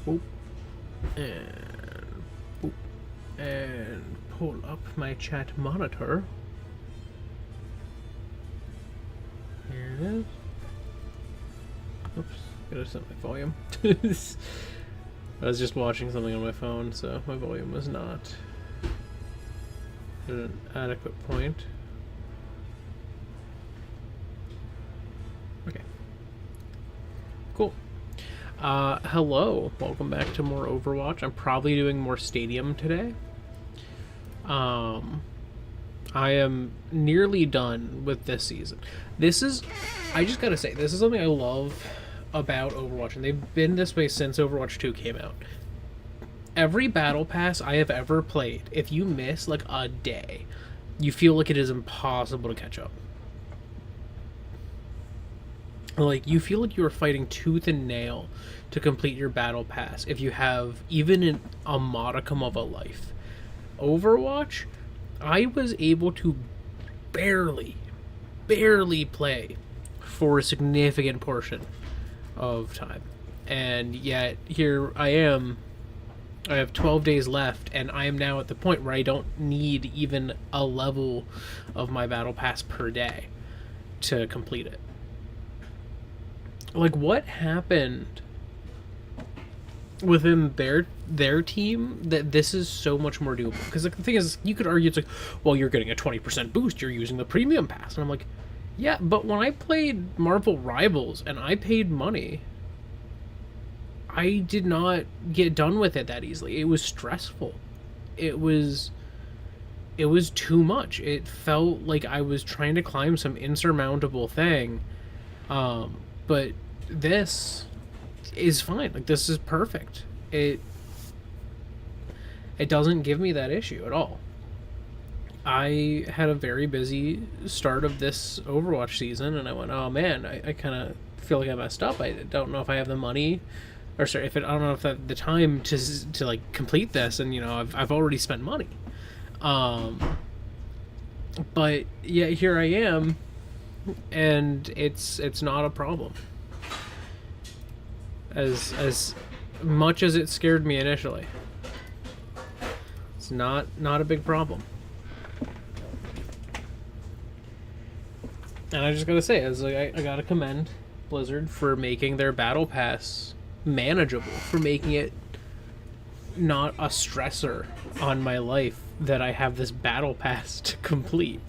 Boop. And boop. And pull up my chat monitor. Here it is. Oops, gotta set my volume. I was just watching something on my phone, so my volume was not at an adequate point. Okay. Cool. Hello. Welcome back to more Overwatch. I'm probably doing more Stadium today. I am nearly done with this season. I just gotta say, this is something I love about Overwatch, and they've been this way since Overwatch 2 came out. Every battle pass I have ever played, if you miss like a day, you feel like it is impossible to catch up. Like, you feel like you are fighting tooth and nail to complete your battle pass if you have even a modicum of a life. Overwatch, I was able to barely play for a significant portion of time. And yet, here I am. I have 12 days left, and I am now at the point where I don't need even a level of my battle pass per day to complete it. Like, what happened within their team that this is so much more doable? Because like, the thing is, you could argue it's like, well, you're getting a 20% boost, you're using the premium pass. And I'm like, yeah, but when I played Marvel Rivals and I paid money, I did not get done with it that easily. It was stressful. It was too much. It felt like I was trying to climb some insurmountable thing. But this is fine. Like, this is perfect. It doesn't give me that issue at all. I had a very busy start of this Overwatch season, and I went, oh man, I kind of feel like I messed up. I don't know if I have the money, or sorry, I don't know if I have the time to like complete this, and you know, I've already spent money. But yeah, here I am, and it's not a problem. As much as it scared me initially, it's not a big problem. And I just gotta say, I gotta commend Blizzard for making their battle pass manageable, for making it not a stressor on my life that I have this battle pass to complete.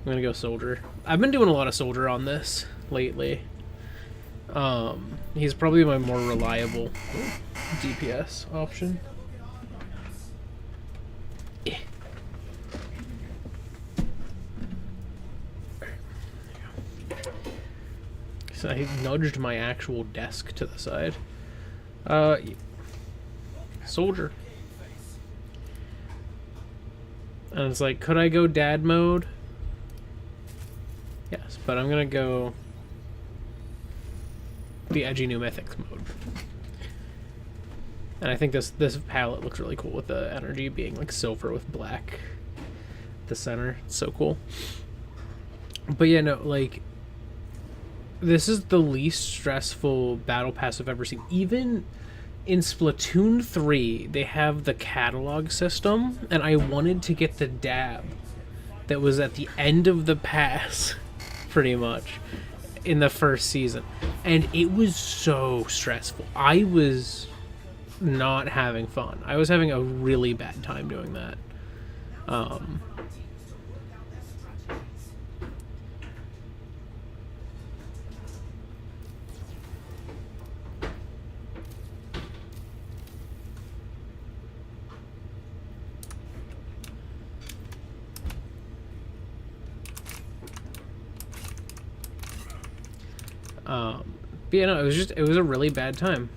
I'm gonna go Soldier. I've been doing a lot of Soldier on this lately. He's probably my more reliable DPS option. Yeah. So I nudged my actual desk to the side. Soldier. And it's like, could I go dad mode? Yes, but I'm gonna go the edgy new mythics mode. And I think this palette looks really cool with the energy being like silver with black at the center. It's so cool. But yeah, no, like, this is the least stressful battle pass I've ever seen. Even in Splatoon 3, they have the catalog system, and I wanted to get the dab that was at the end of the pass, pretty much, in the first season. And it was so stressful. I was not having fun. I was having a really bad time doing that. But yeah, no, it was a really bad time.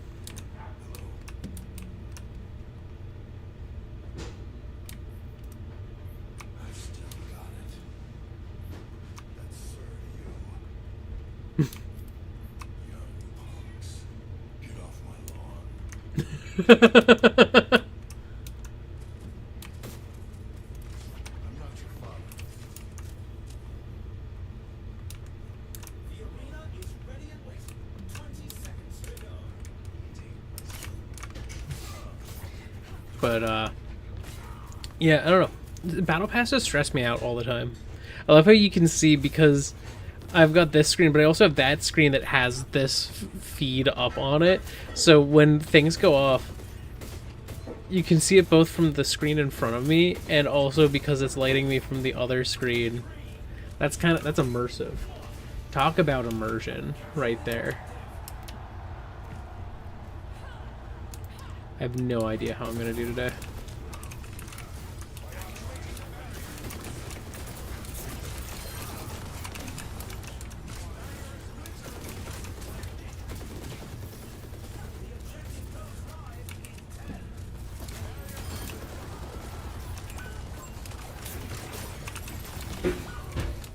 But yeah, I don't know. Battle passes stress me out all the time. I love how you can see, because I've got this screen, but I also have that screen that has this feed up on it. So when things go off, you can see it both from the screen in front of me and also because it's lighting me from the other screen. That's immersive. Talk about immersion right there. I have no idea how I'm gonna do today.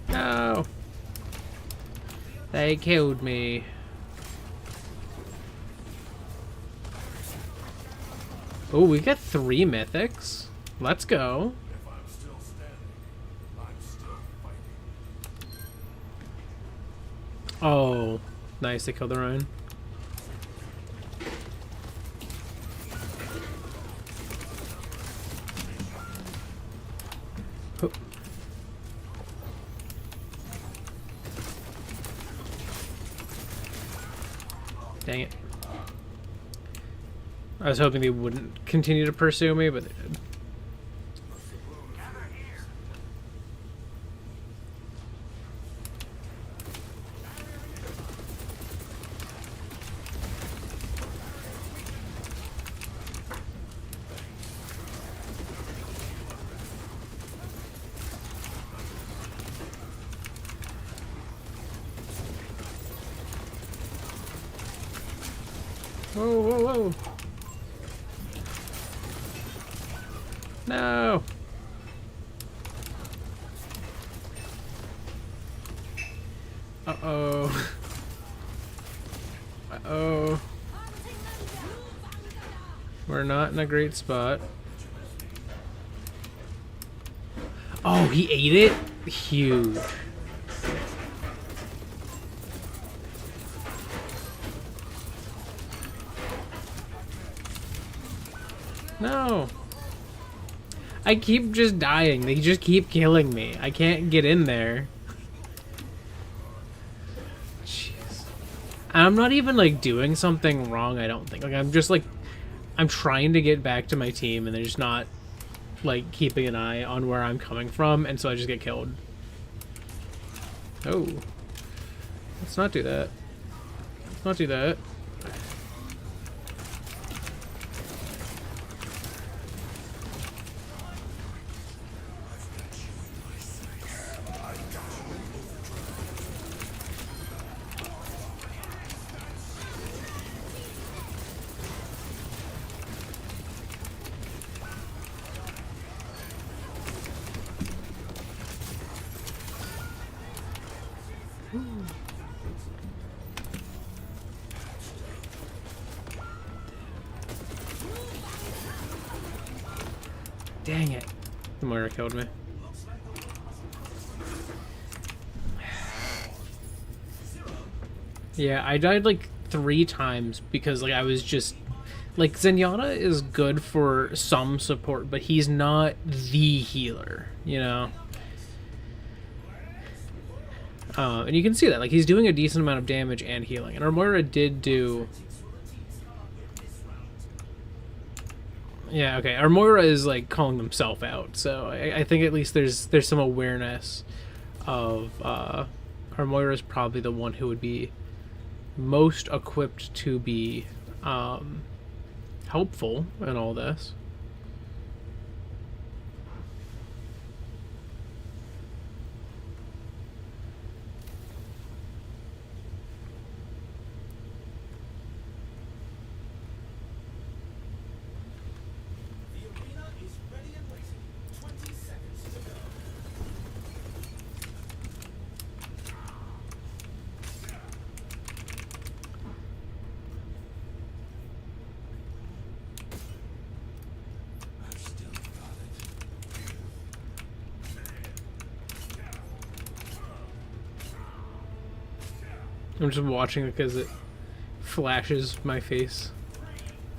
No! They killed me. Oh, we got 3 mythics. Let's go. Oh, nice. They killed the Rhine. Oh. Dang it. I was hoping they wouldn't continue to pursue me, but they did. Whoa, whoa, whoa. No. Uh-oh. Uh-oh. We're not in a great spot. Oh, he ate it? Huge. No. I keep just dying. They just keep killing me. I can't get in there. Jeez. I'm not even, like, doing something wrong, I don't think. Like, I'm just, like... I'm trying to get back to my team, and they're just not, like, keeping an eye on where I'm coming from, and so I just get killed. Oh. Let's not do that. Let's not do that. Dang it. The Moira killed me. Yeah, I died like 3 times because like I was just... Like, Zenyatta is good for some support, but he's not the healer, you know? And you can see that. Like, he's doing a decent amount of damage and healing. And our Moira did do... Yeah, okay. Our Moira is, like, calling himself out. So I think at least there's some awareness of... our Moira is probably the one who would be most equipped to be helpful in all this. I'm just watching it because it flashes my face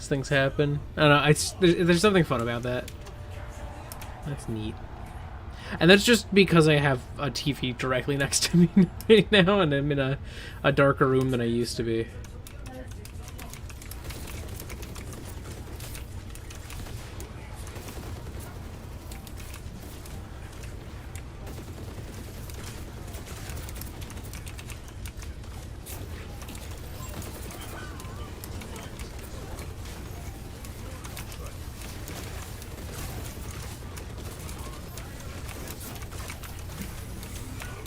as things happen. I don't know. There's something fun about that. That's neat. And that's just because I have a TV directly next to me right now, and I'm in a darker room than I used to be.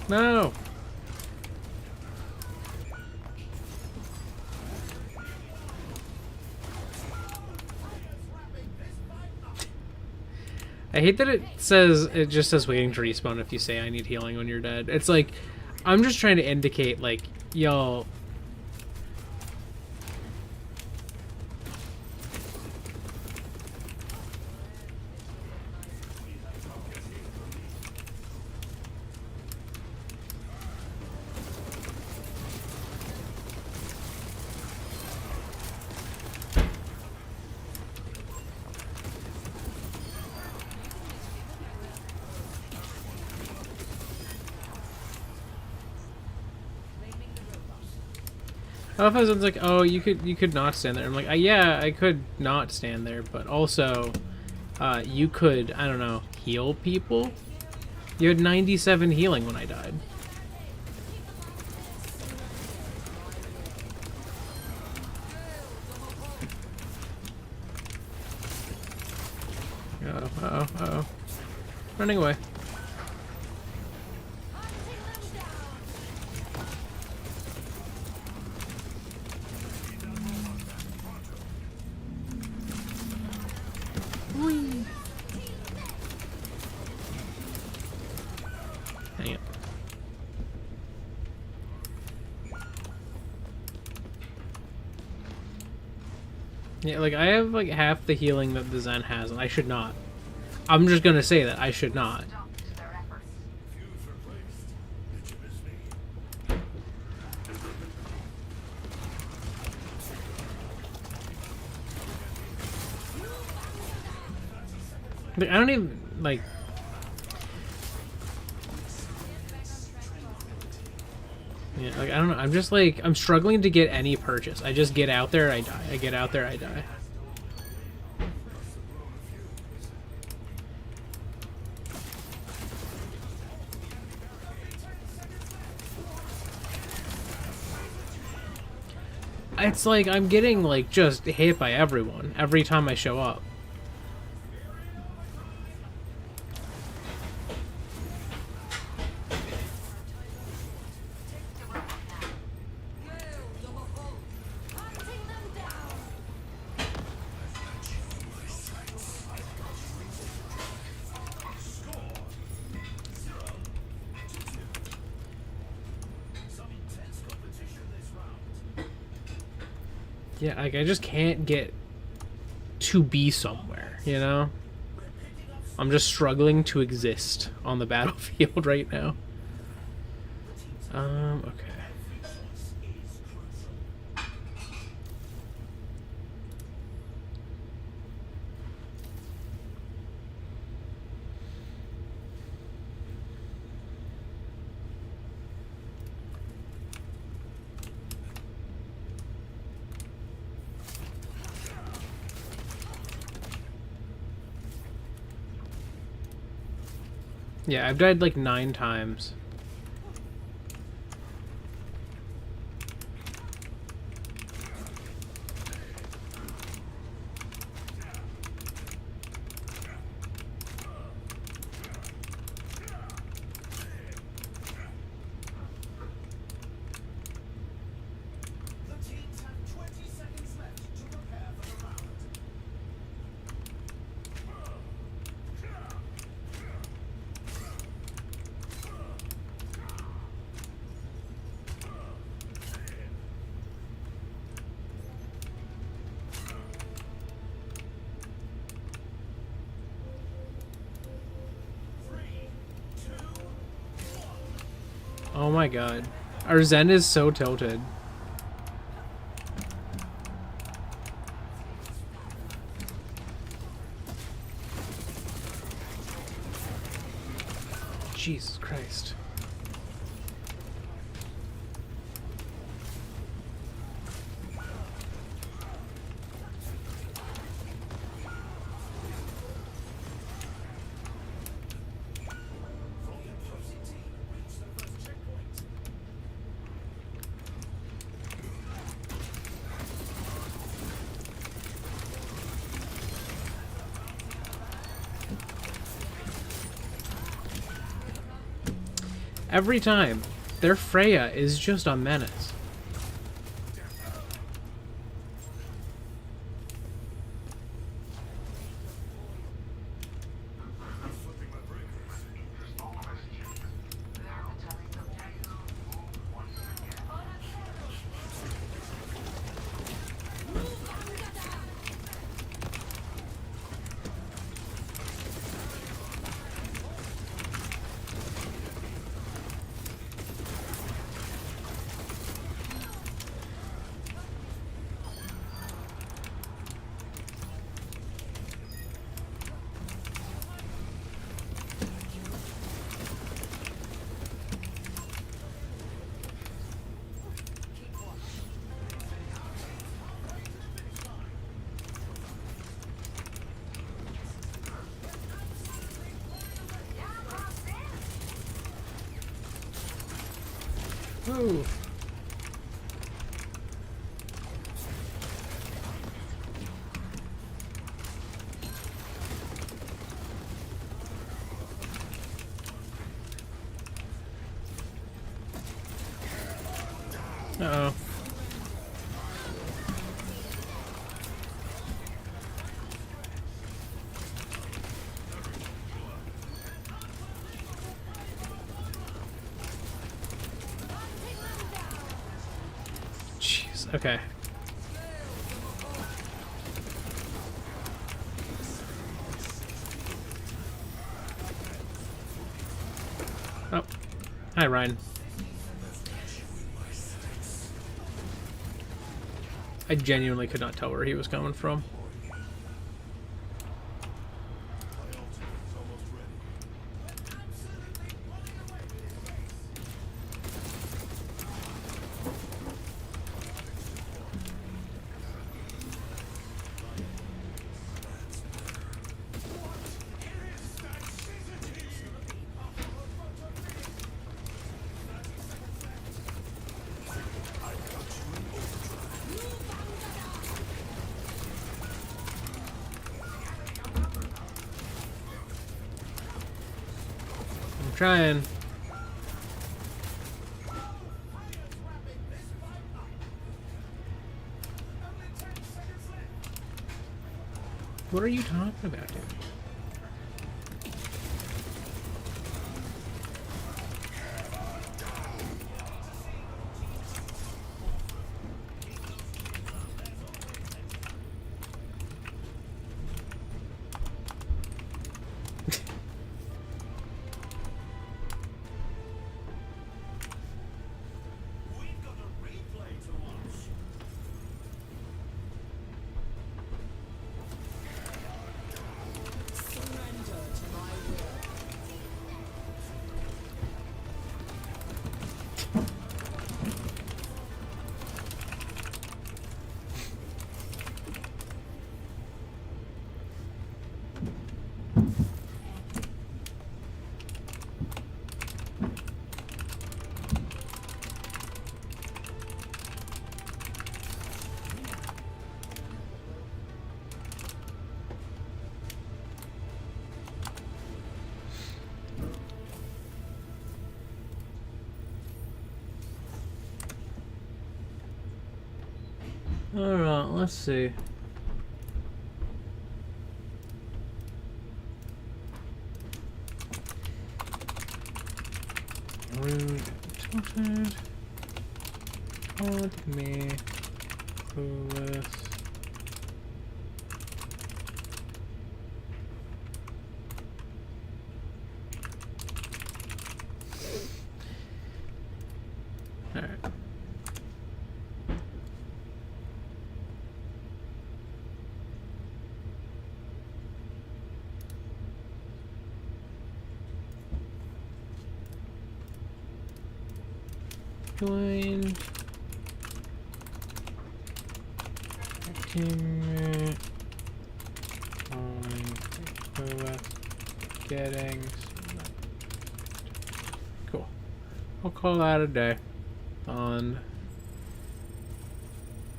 No! I hate that it just says waiting to respawn if you say I need healing when you're dead. It's like, I'm just trying to indicate, like, y'all... I love how someone's like, oh, you could not stand there. I'm like, yeah, I could not stand there, but also, you could, I don't know, heal people? You had 97 healing when I died. Uh-oh. Running away. Hang it. Yeah, like, I have, like, half the healing that the Zen has, and I should not. I'm just gonna say that. I should not. Like, I don't even, like... Yeah, like, I don't know. I'm just, like, I'm struggling to get any purchase. I just get out there, I die. I get out there, I die. It's like, I'm getting, like, just hit by everyone every time I show up. Yeah, like, I just can't get to be somewhere, you know? I'm just struggling to exist on the battlefield right now. Okay. Yeah, I've died like 9 times. Oh my god. Our Zen is so tilted. Jesus Christ. Every time, their Freya is just a menace. Ooh. Uh-oh. Jeez, okay. Oh. Hi, Ryan. I genuinely could not tell where he was coming from. I'm trying. What are you talking about, dude? Alright, let's see. Rude tilted. Odd me. Clueless. Alright. Joined. Teammate. On getting. Cool. I'll call that a day on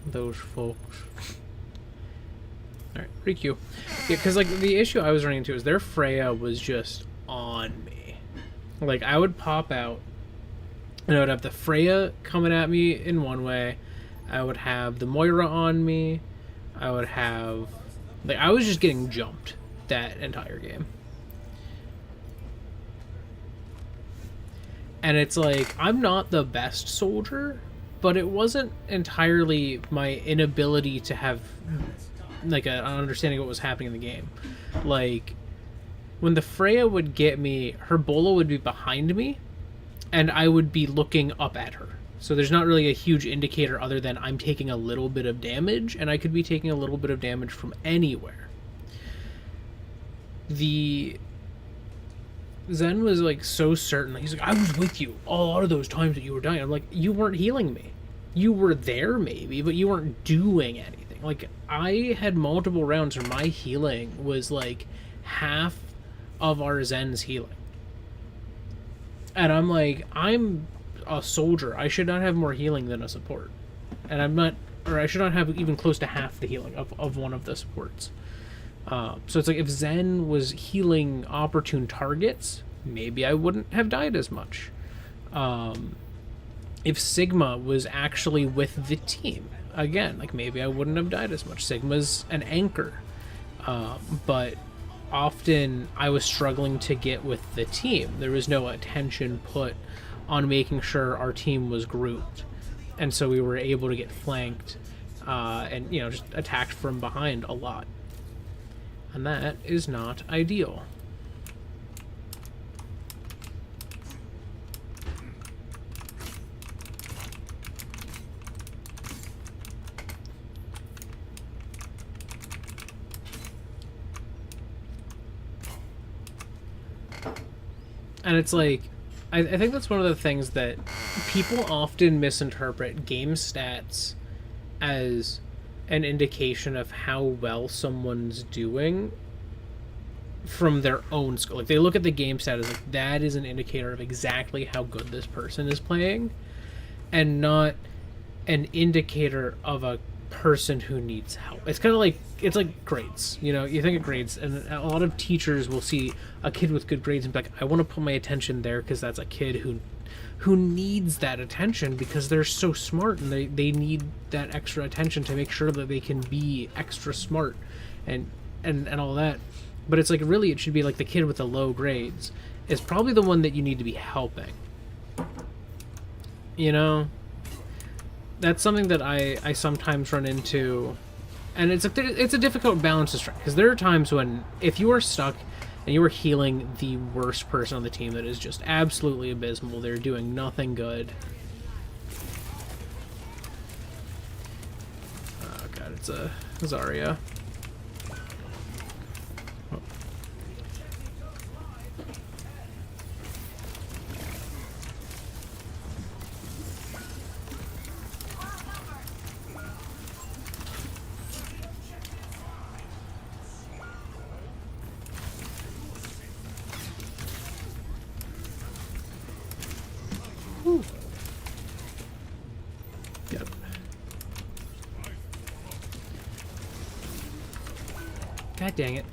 those folks. Alright, requeue. Yeah, because like the issue I was running into is their Freya was just on me. Like I would pop out and I would have the Freya coming at me in one way. I would have the Moira on me. I would have... Like, I was just getting jumped that entire game. And it's like, I'm not the best soldier, but it wasn't entirely my inability to have, like, an understanding of what was happening in the game. Like, when the Freya would get me, her Bola would be behind me, and I would be looking up at her. So there's not really a huge indicator other than I'm taking a little bit of damage, and I could be taking a little bit of damage from anywhere. The Zen was like so certain. He's like, I was with you a lot of those times that you were dying. I'm like, you weren't healing me. You were there maybe, but you weren't doing anything. Like, I had multiple rounds where my healing was like half of our Zen's healing. And I'm like, I'm a soldier. I should not have more healing than a support. And I'm not, or I should not have even close to half the healing of one of the supports. So it's like, if Zen was healing opportune targets, maybe I wouldn't have died as much. If Sigma was actually with the team, again, like maybe I wouldn't have died as much. Sigma's an anchor. But often I was struggling to get with the team. There was no attention put on making sure our team was grouped, and so we were able to get flanked and, you know, just attacked from behind a lot, and that is not ideal. And it's like, I think that's one of the things that people often misinterpret game stats as an indication of how well someone's doing from their own skill. Like, they look at the game stat as like, that is an indicator of exactly how good this person is playing, and not an indicator of a person who needs help. It's kind of like, it's like grades. You know, you think of grades, and a lot of teachers will see a kid with good grades and be like, I want to put my attention there because that's a kid who needs that attention because they're so smart, and they need that extra attention to make sure that they can be extra smart and all that. But it's like, really, it should be like the kid with the low grades is probably the one that you need to be helping. You know? That's something that I sometimes run into, and it's a difficult balance to strike, because there are times when if you are stuck and you are healing the worst person on the team that is just absolutely abysmal, they're doing nothing good. Oh god, it's a Zarya. Oh. Yep. God dang it.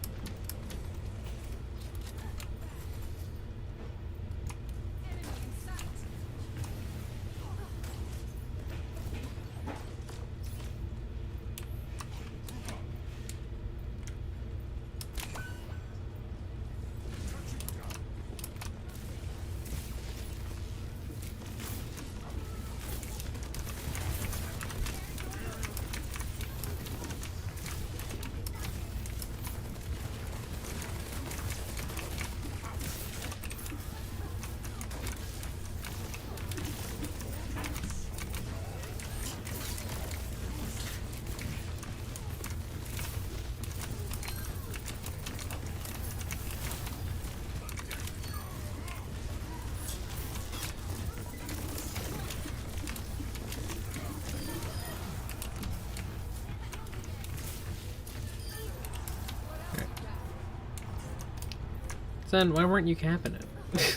then why weren't you capping it?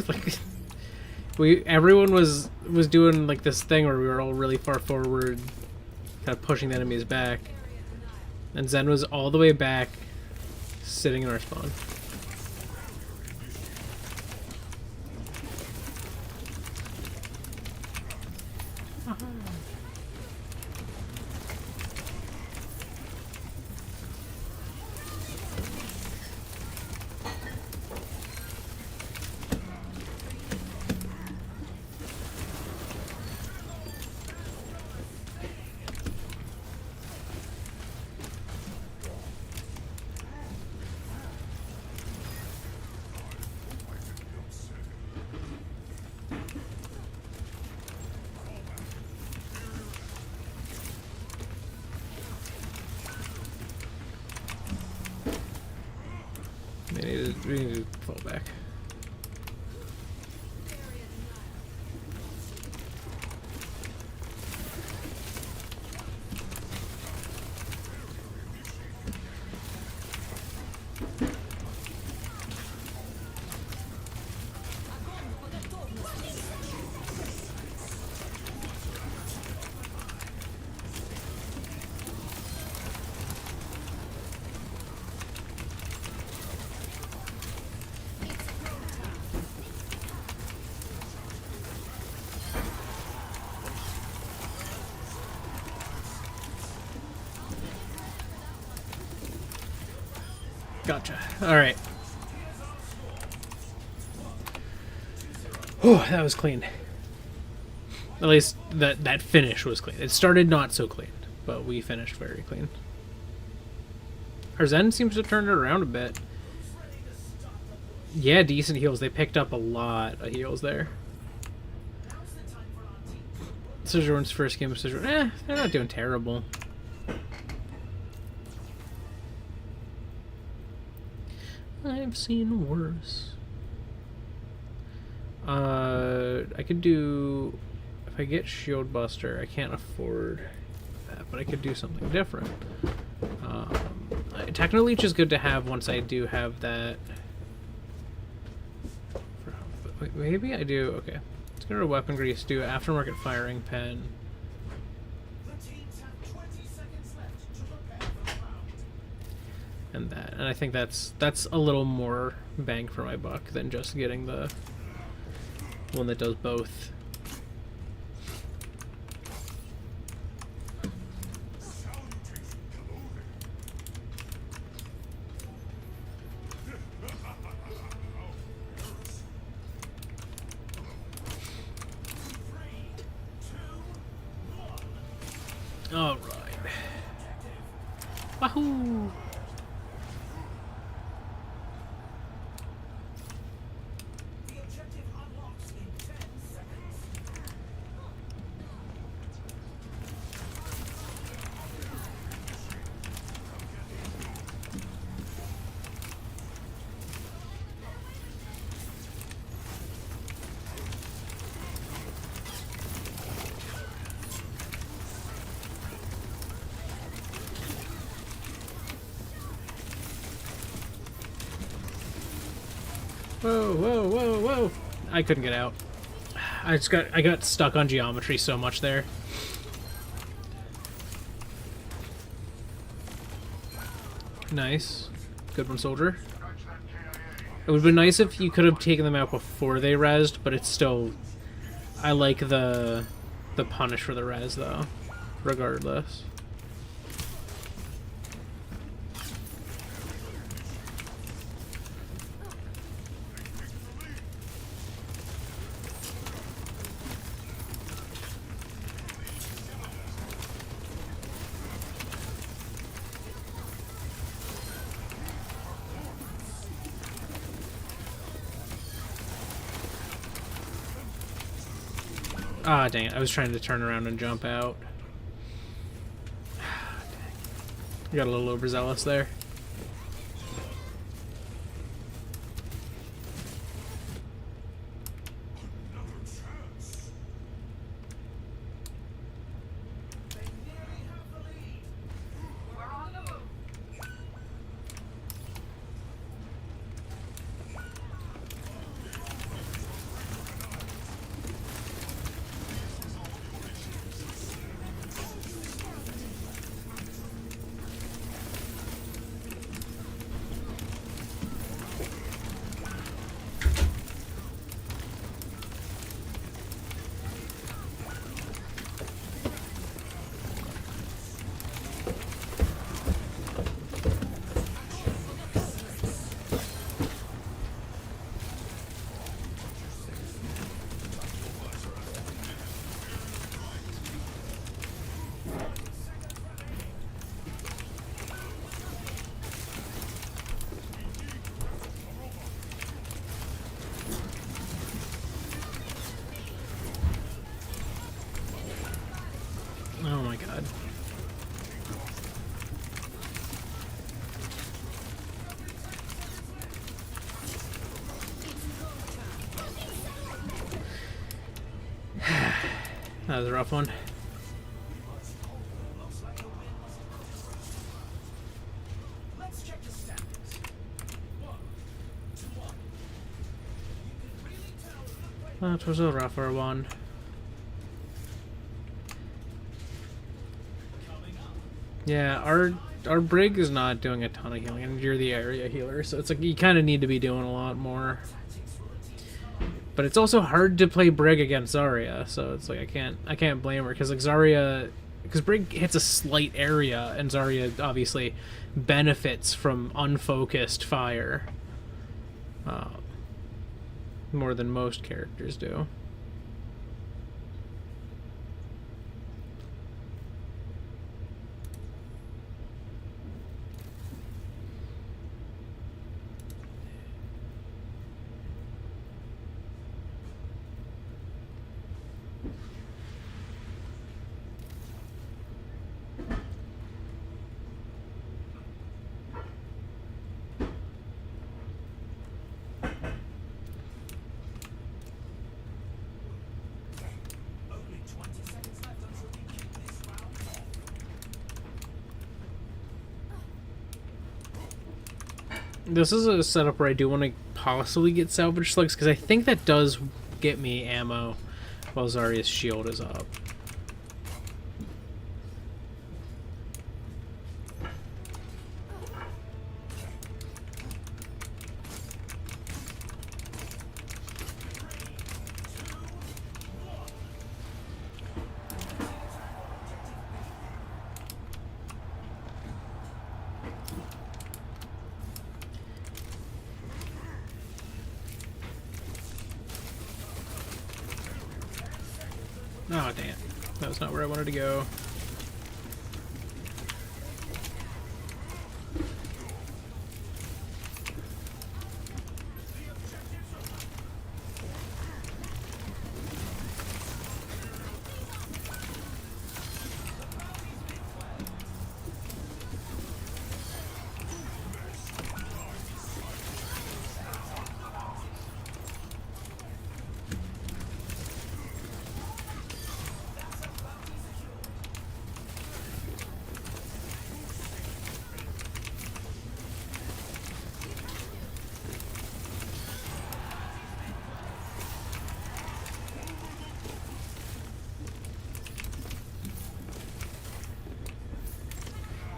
Like, everyone was doing like this thing where we were all really far forward, kind of pushing the enemies back, and Zen was all the way back, sitting in our spawn. We need to fall back. Gotcha. Alright. Oh, that was clean. At least that finish was clean. It started not so clean, but we finished very clean. Our Zen seems to turn it around a bit. Yeah, decent heals. They picked up a lot of heals there. Sojourn's first game of Sojourn. They're not doing terrible. I've seen worse. I could do... If I get Shield Buster, I can't afford that, but I could do something different. Technically, it's just good to have once I do have that. Wait, maybe I do... Okay. Let's go to Weapon Grease, do Aftermarket Firing Pen. And that, and I think that's a little more bang for my buck than just getting the one that does both. All right. Wahoo! Whoa, whoa, whoa, whoa! I couldn't get out. I got stuck on geometry so much there. Nice. Good one, soldier. It would have been nice if you could have taken them out before they rezzed, but it's still... I like the punish for the res, though. Regardless. Ah, dang it. I was trying to turn around and jump out. I got a little overzealous there. That was a rough one. That was a rougher one. Yeah, our Brig is not doing a ton of healing, and you're the area healer, so it's like you kind of need to be doing a lot more. But it's also hard to play Brig against Zarya, so it's like I can't blame her, because like Zarya, because Brig hits a slight area, and Zarya obviously benefits from unfocused fire more than most characters do. This is a setup where I do want to possibly get salvage slugs, because I think that does get me ammo while Zarya's shield is up. Oh, damn. That was not where I wanted to go.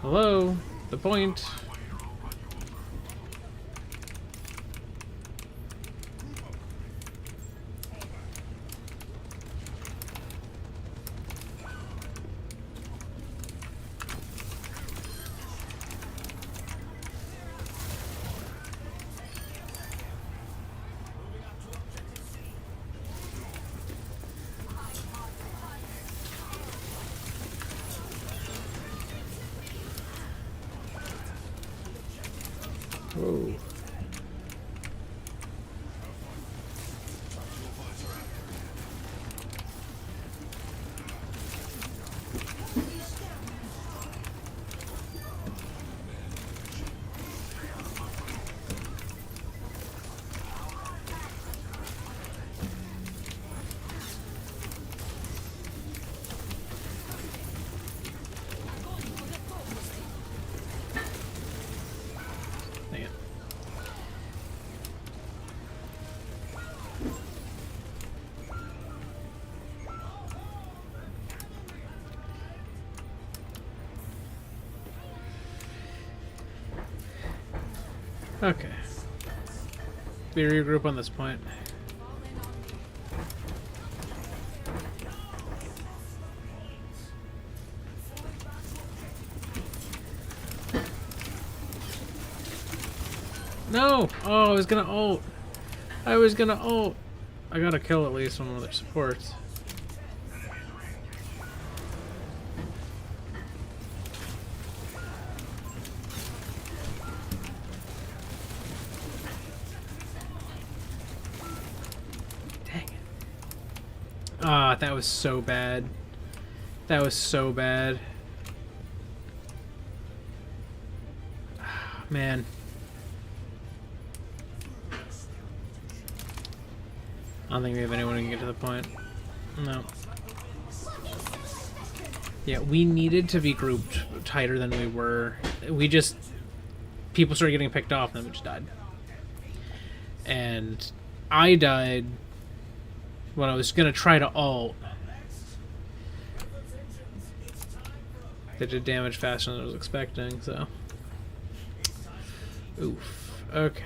Hello? The point. Whoa. Okay. We regroup on this point. No! Oh, I was gonna ult. I was gonna ult. I gotta kill at least one of their supports. Ah, that was so bad. That was so bad. Man. I don't think we have anyone who can get to the point. No. Yeah, we needed to be grouped tighter than we were. People started getting picked off, and then we just died. And I died when I was gonna try to ult. They did damage faster than I was expecting, so. Oof. Okay.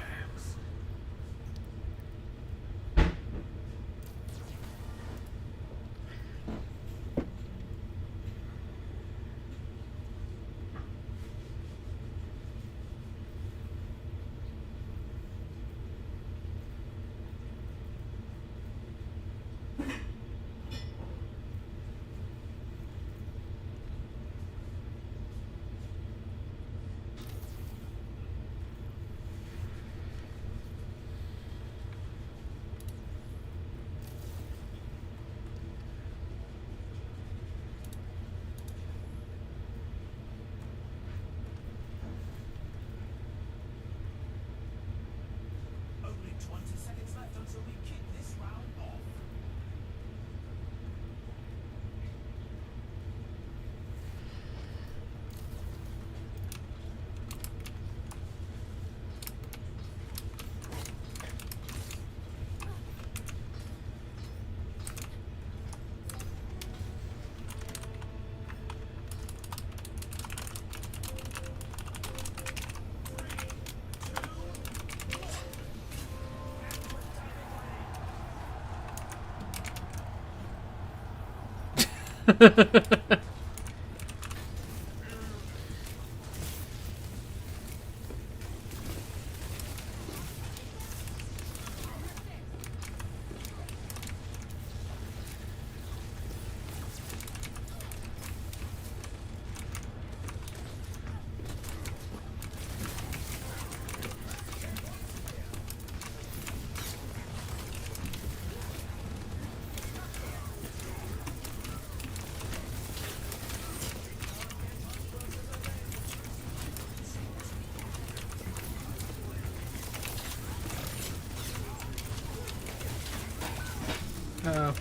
Uh-oh.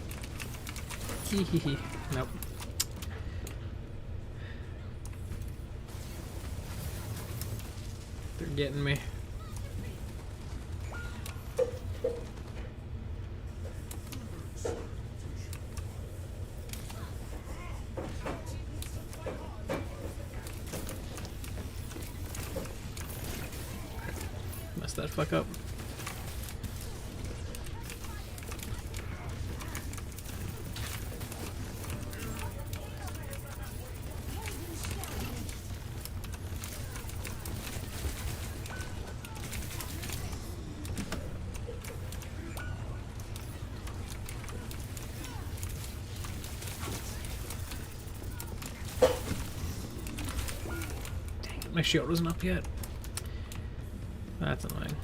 Hee. Nope. They're getting me. Messed that fuck up. My shield wasn't up yet. That's annoying.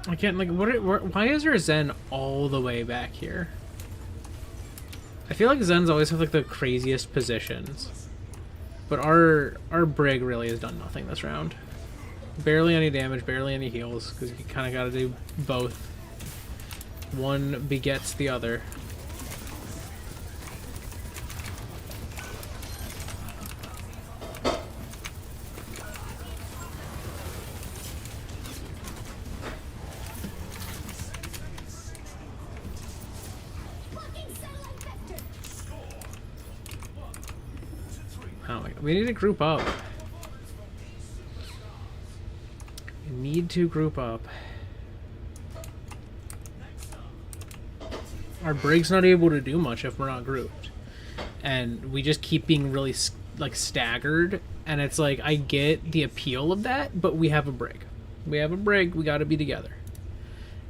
I can't, like, why is there Zen all the way back here? I feel like Zens always have, like, the craziest positions. But our Brig really has done nothing this round. Barely any damage, barely any heals, because you kind of got to do both. One begets the other. We need to group up. We need to group up. Our Brig's not able to do much if we're not grouped. And we just keep being really, like, staggered. And it's like, I get the appeal of that, but we have a Brig. We have a Brig, we gotta be together.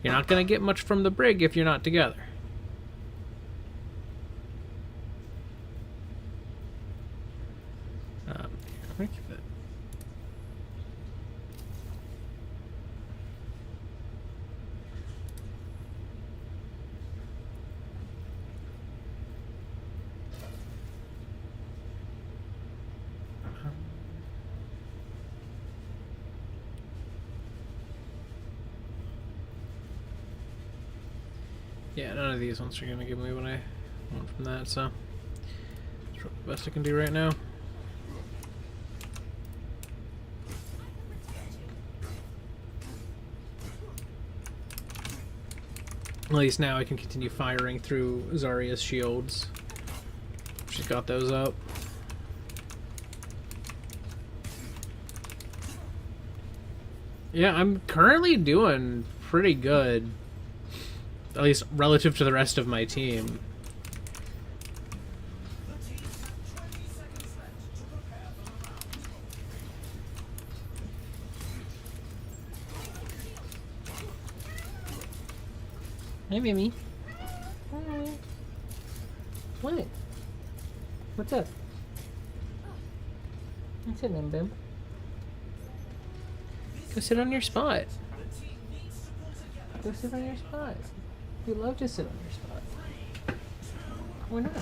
You're not gonna get much from the Brig if you're not together. Let me keep it. Yeah, none of these ones are gonna give me what I want from that, so that's probably the best I can do right now. At least now I can continue firing through Zarya's shields. She's got those up. Yeah, I'm currently doing pretty good. At least relative to the rest of my team. Hey, Mimi. Hi. What? What's up? What's up, Bim Bim? Go sit on your spot. Go sit on your spot. We love to sit on your spot. Why not?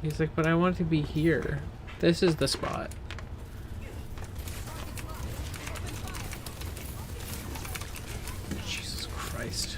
He's like, but I want to be here. This is the spot. Jesus Christ.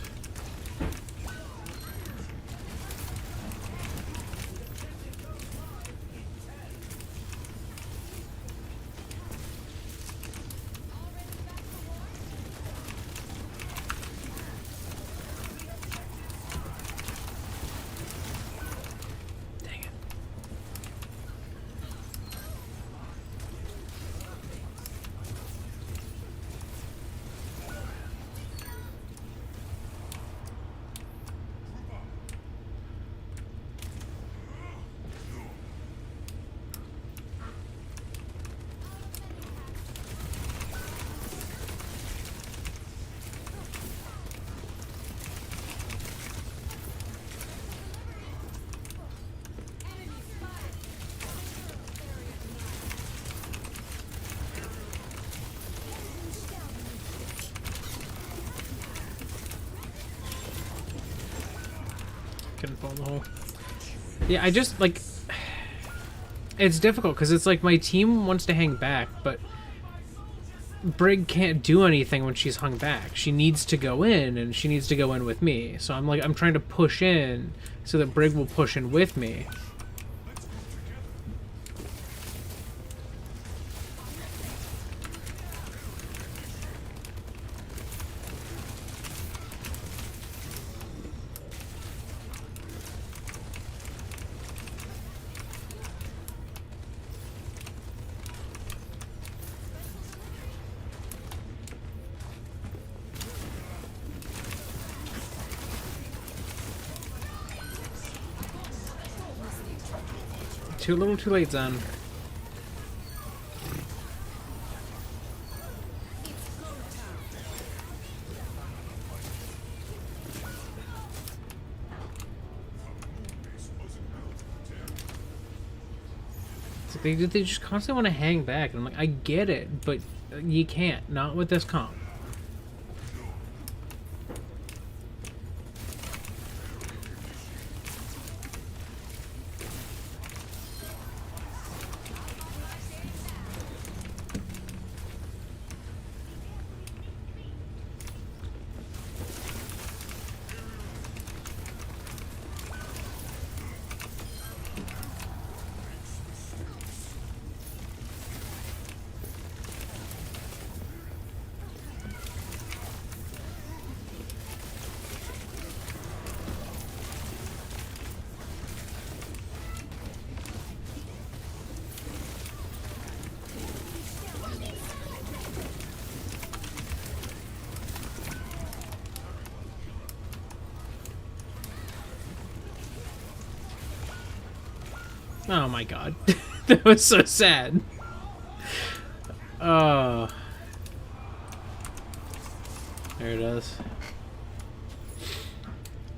Couldn't fall in the hole. Yeah, I just, like... It's difficult, because it's like my team wants to hang back, but... Brig can't do anything when she's hung back. She needs to go in, and she needs to go in with me. So I'm trying to push in, so that Brig will push in with me. A little too late, Zen. It's like they just constantly want to hang back, and I'm like, I get it, but you can't. Not with this comp. Oh my god. That was so sad. Oh. There it is.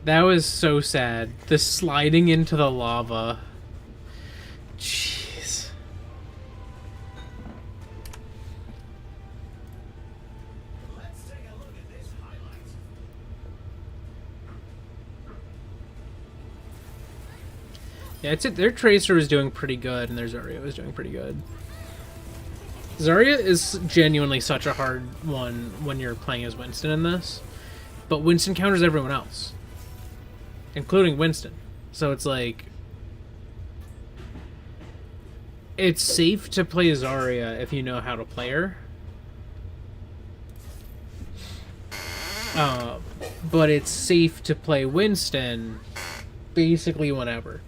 That was so sad. The sliding into the lava. Jeez. Yeah, it's it. Their Tracer is doing pretty good, and their Zarya is doing pretty good. Zarya is genuinely such a hard one when you're playing as Winston in this, but Winston counters everyone else, including Winston. So it's like, it's safe to play Zarya if you know how to play her. But it's safe to play Winston basically whenever.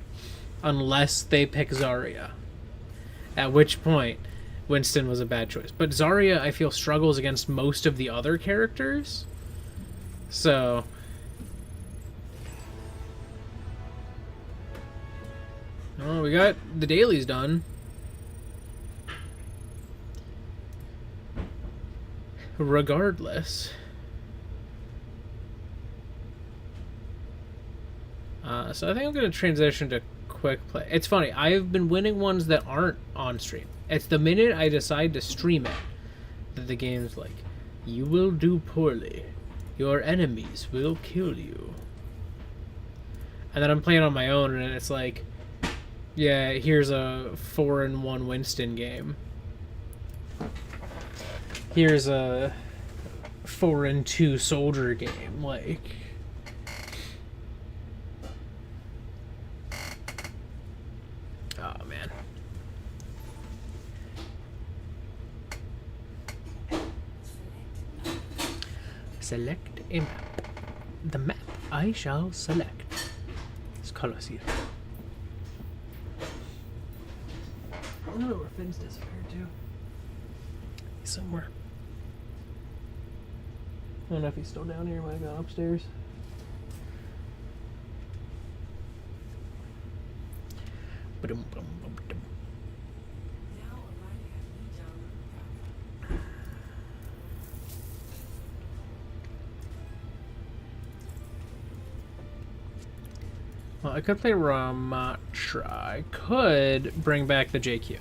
Unless they pick Zarya. At which point, Winston was a bad choice. But Zarya, I feel, struggles against most of the other characters. So... oh, we got the dailies done. Regardless. So I think I'm going to transition to quick play. It's funny, I've been winning ones that aren't on stream. It's the minute I decide to stream it that the game's like, you will do poorly. Your enemies will kill you. And then I'm playing on my own and it's like, yeah, here's a 4-1 Winston game. Here's a 4-2 soldier game. Like, oh man. Select a map. The map I shall select is Colosseum. I don't know where Finn's disappeared to. He's somewhere. I don't know if he's still down here. He might have gone upstairs. Well, I could play Ramatra. I could bring back the JQ.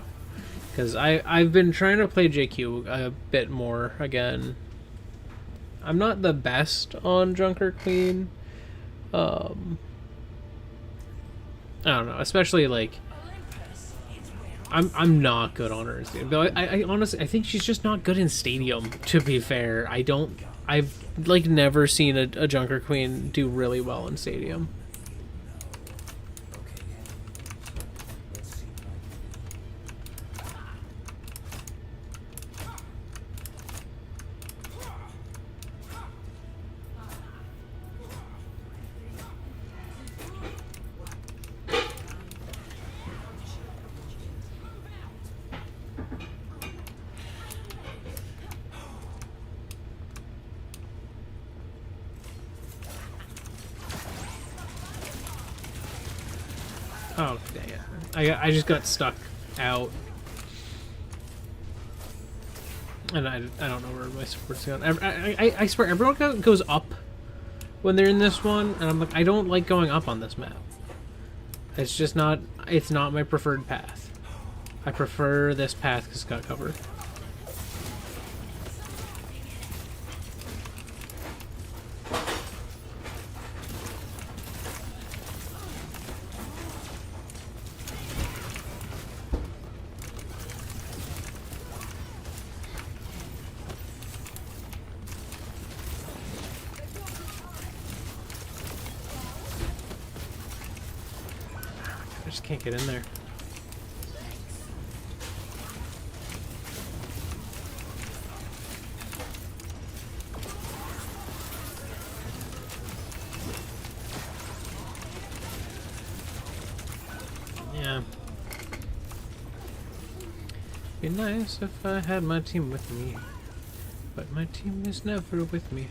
Because I've been trying to play JQ a bit more again. I'm not the best on Junker Queen. I don't know, especially like I'm not good on her in Stadium. Though I honestly I think she's just not good in Stadium, to be fair. I've like never seen a Junker Queen do really well in Stadium. Oh, dang it. I just got stuck out. And I don't know where my support's going. I swear, everyone goes up when they're in this one, and I'm like, I don't like going up on this map. It's just not, it's not my preferred path. I prefer this path because it's got cover. I just can't get in there. Yeah. Be nice if I had my team with me, but my team is never with me.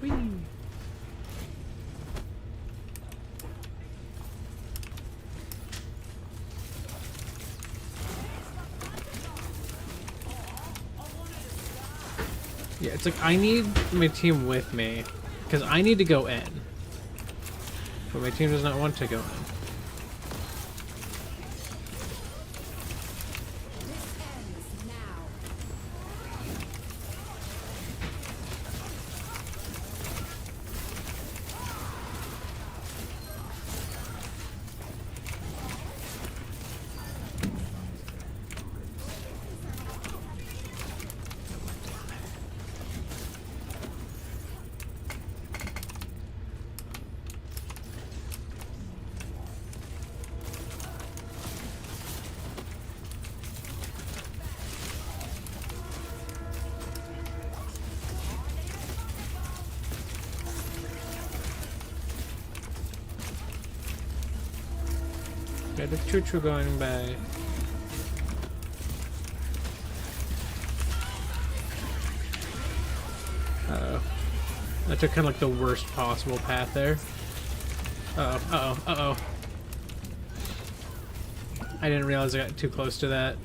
Whee! Yeah, it's like I need my team with me because I need to go in, but my team does not want to go in. Got a choo-choo going by. Uh-oh. I took kind of like the worst possible path there. Uh-oh, uh-oh, uh-oh. I didn't realize I got too close to that.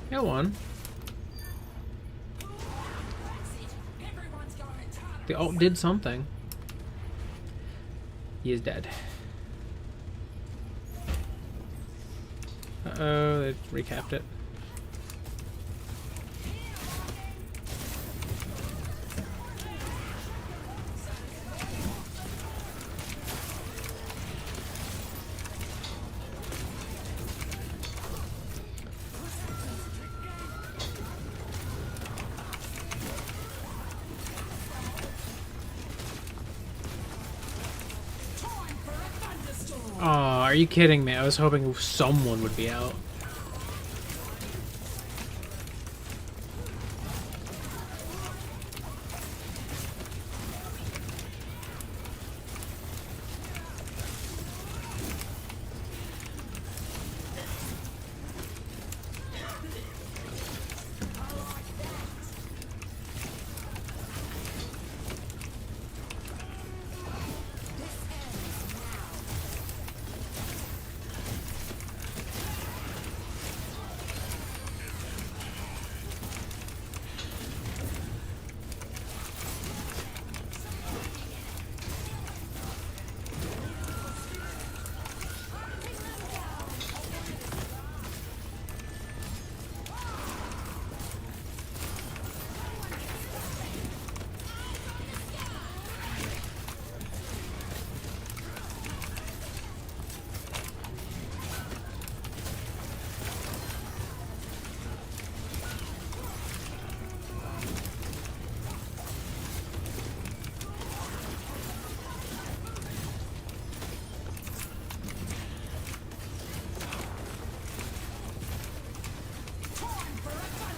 Got one. The ult did something. He is dead. Uh-oh, they recapped it. Oh, are you kidding me? I was hoping someone would be out.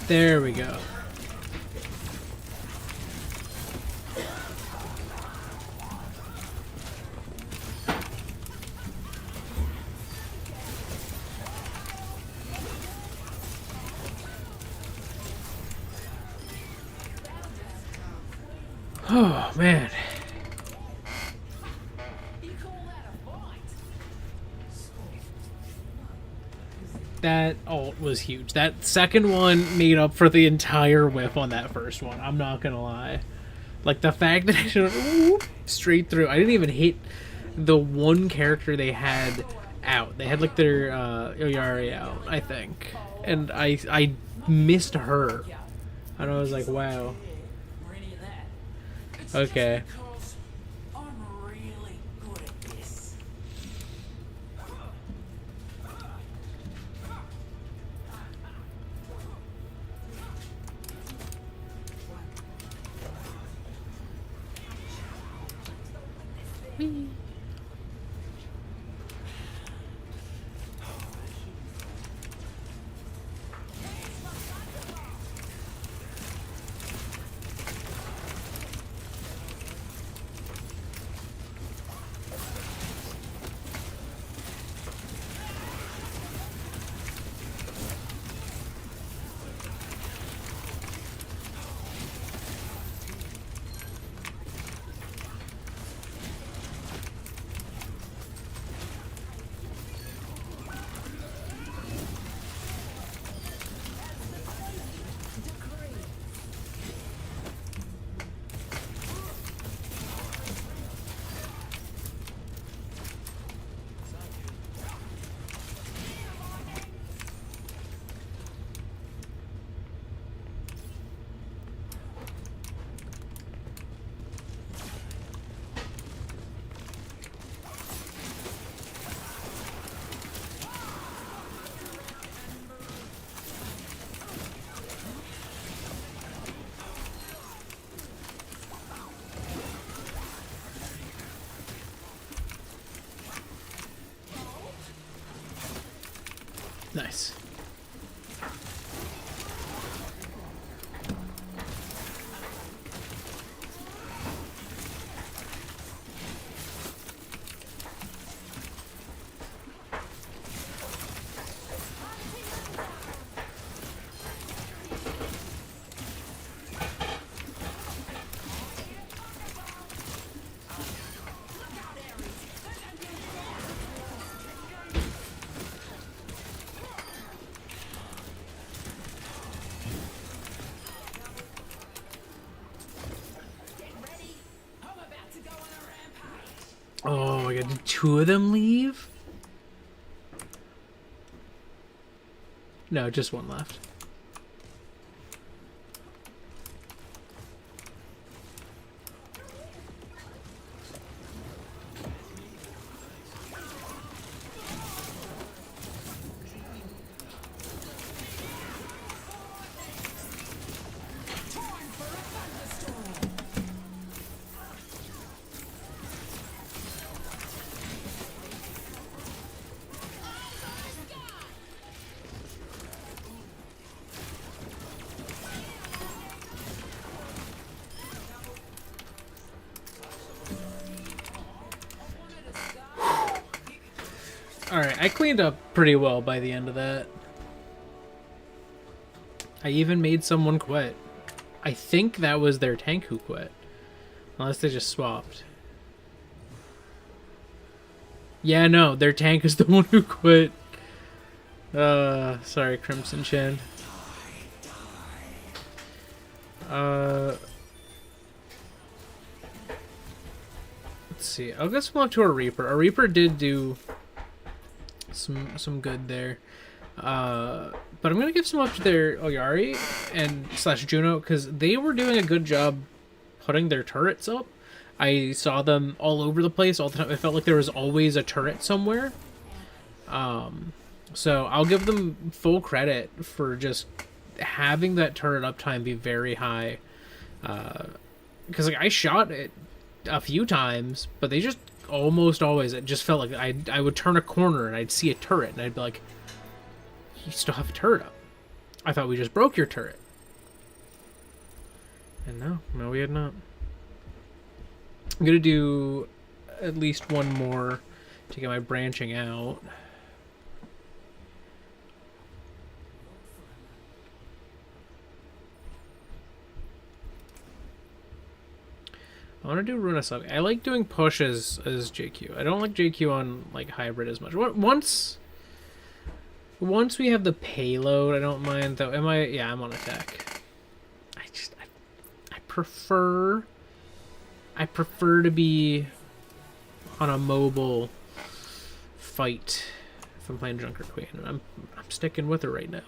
There we go. Oh, man. That ult was huge. That second one made up for the entire whiff on that first one. I'm not gonna lie. Like, the fact that I just went straight through. I didn't even hit the one character they had out. They had, like, their Oyari out, I think. And I missed her. And I was like, wow. Okay. Nice. Oh my god, did two of them leave? No, just one left. Alright, I cleaned up pretty well by the end of that. I even made someone quit. I think that was their tank who quit. Unless they just swapped. Yeah, no, their tank is the one who quit. Sorry, Crimson Chin. Let's see. I'll get some love to a Reaper. A Reaper did do some good there. But I'm gonna give some up to their Oyari and / Juno because they were doing a good job putting their turrets up. I saw them all over the place all the time. It felt like there was always a turret somewhere. So I'll give them full credit for just having that turret uptime be very high. Because like I shot it a few times, but they just almost always, it just felt like I would turn a corner and I'd see a turret and I'd be like, you still have a turret up. I thought we just broke your turret. And no, we had not. I'm gonna do at least one more to get my branching out. I want to do Runa Sub. I like doing push as JQ. I don't like JQ on like hybrid as much. Once we have the payload, I don't mind though. Yeah, I'm on attack. I prefer to be on a mobile fight if I'm playing Junker Queen, and I'm sticking with her right now.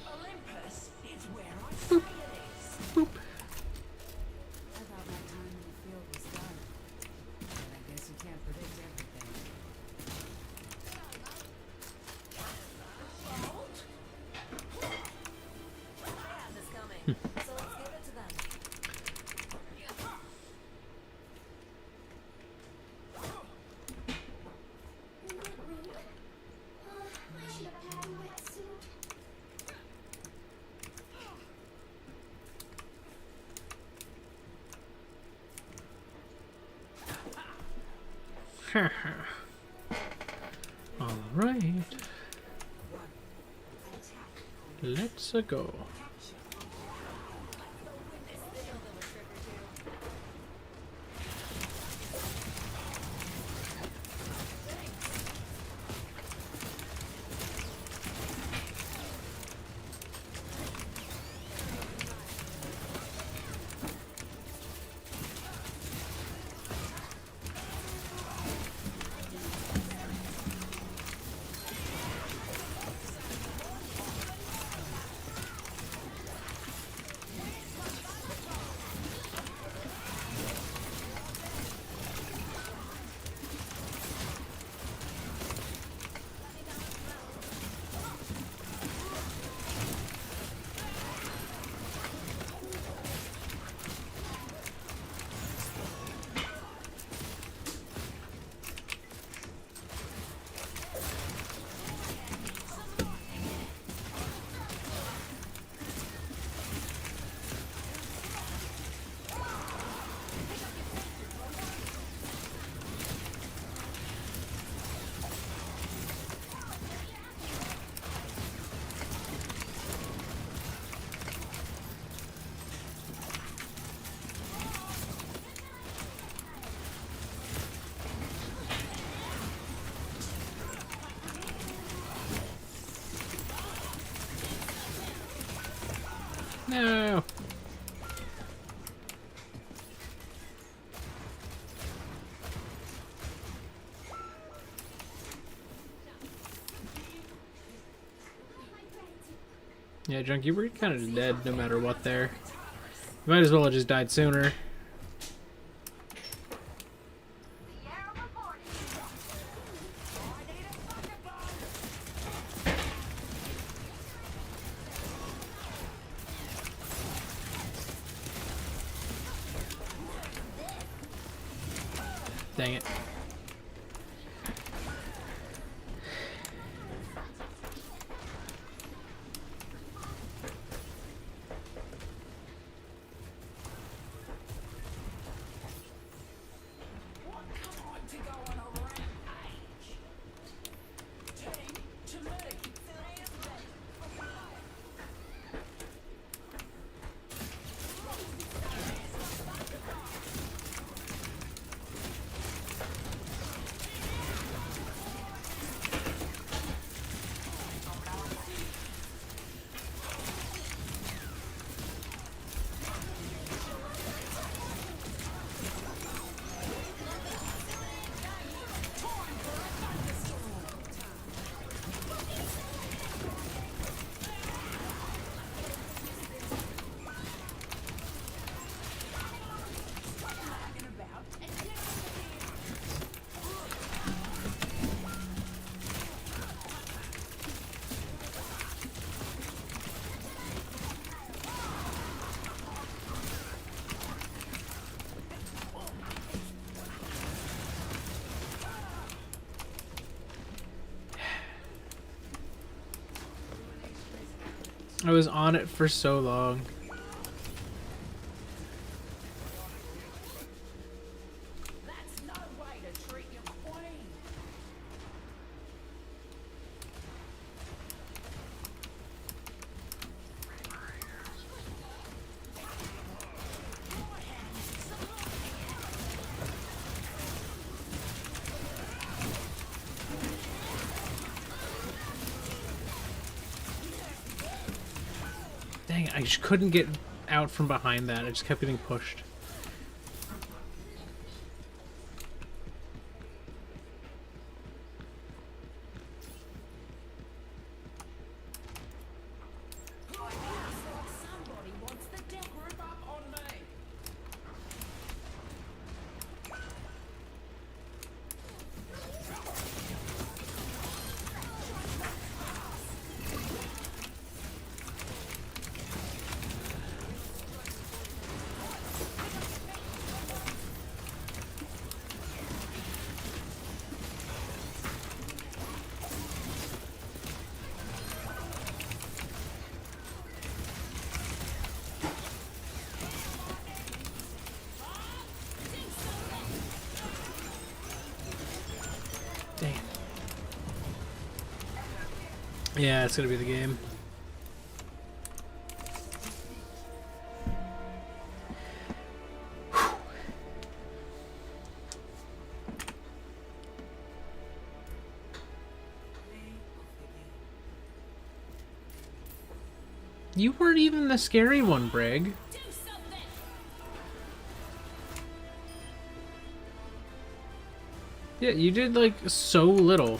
Olympus is where I say it is. Boop. I thought my time in the field was done. But I guess you can't predict everything. Hand is coming, so let's give it to them. I should have had a wetsuit. All right. Let's go. No. Yeah, Junk, you were kind of dead no matter what there. You might as well have just died sooner. Dang it. I was on it for so long. That's no way to treat your queen. Dang, I just couldn't get out from behind that. I just kept getting pushed. Somebody wants the death grip up on me. Dang it. Yeah, it's gonna be the game. You weren't even the scary one, Brig. Do something. Yeah, you did like so little.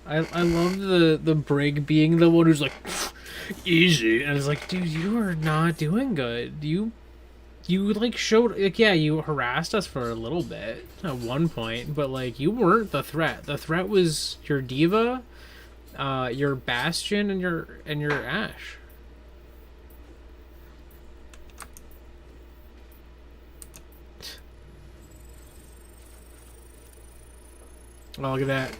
I love the Brig being the one who's like easy, and it's like, dude, you are not doing good. You like showed like, yeah, you harassed us for a little bit at one point, but like you weren't the threat. The threat was your diva, your Bastion, and your Ash. Oh, look at that.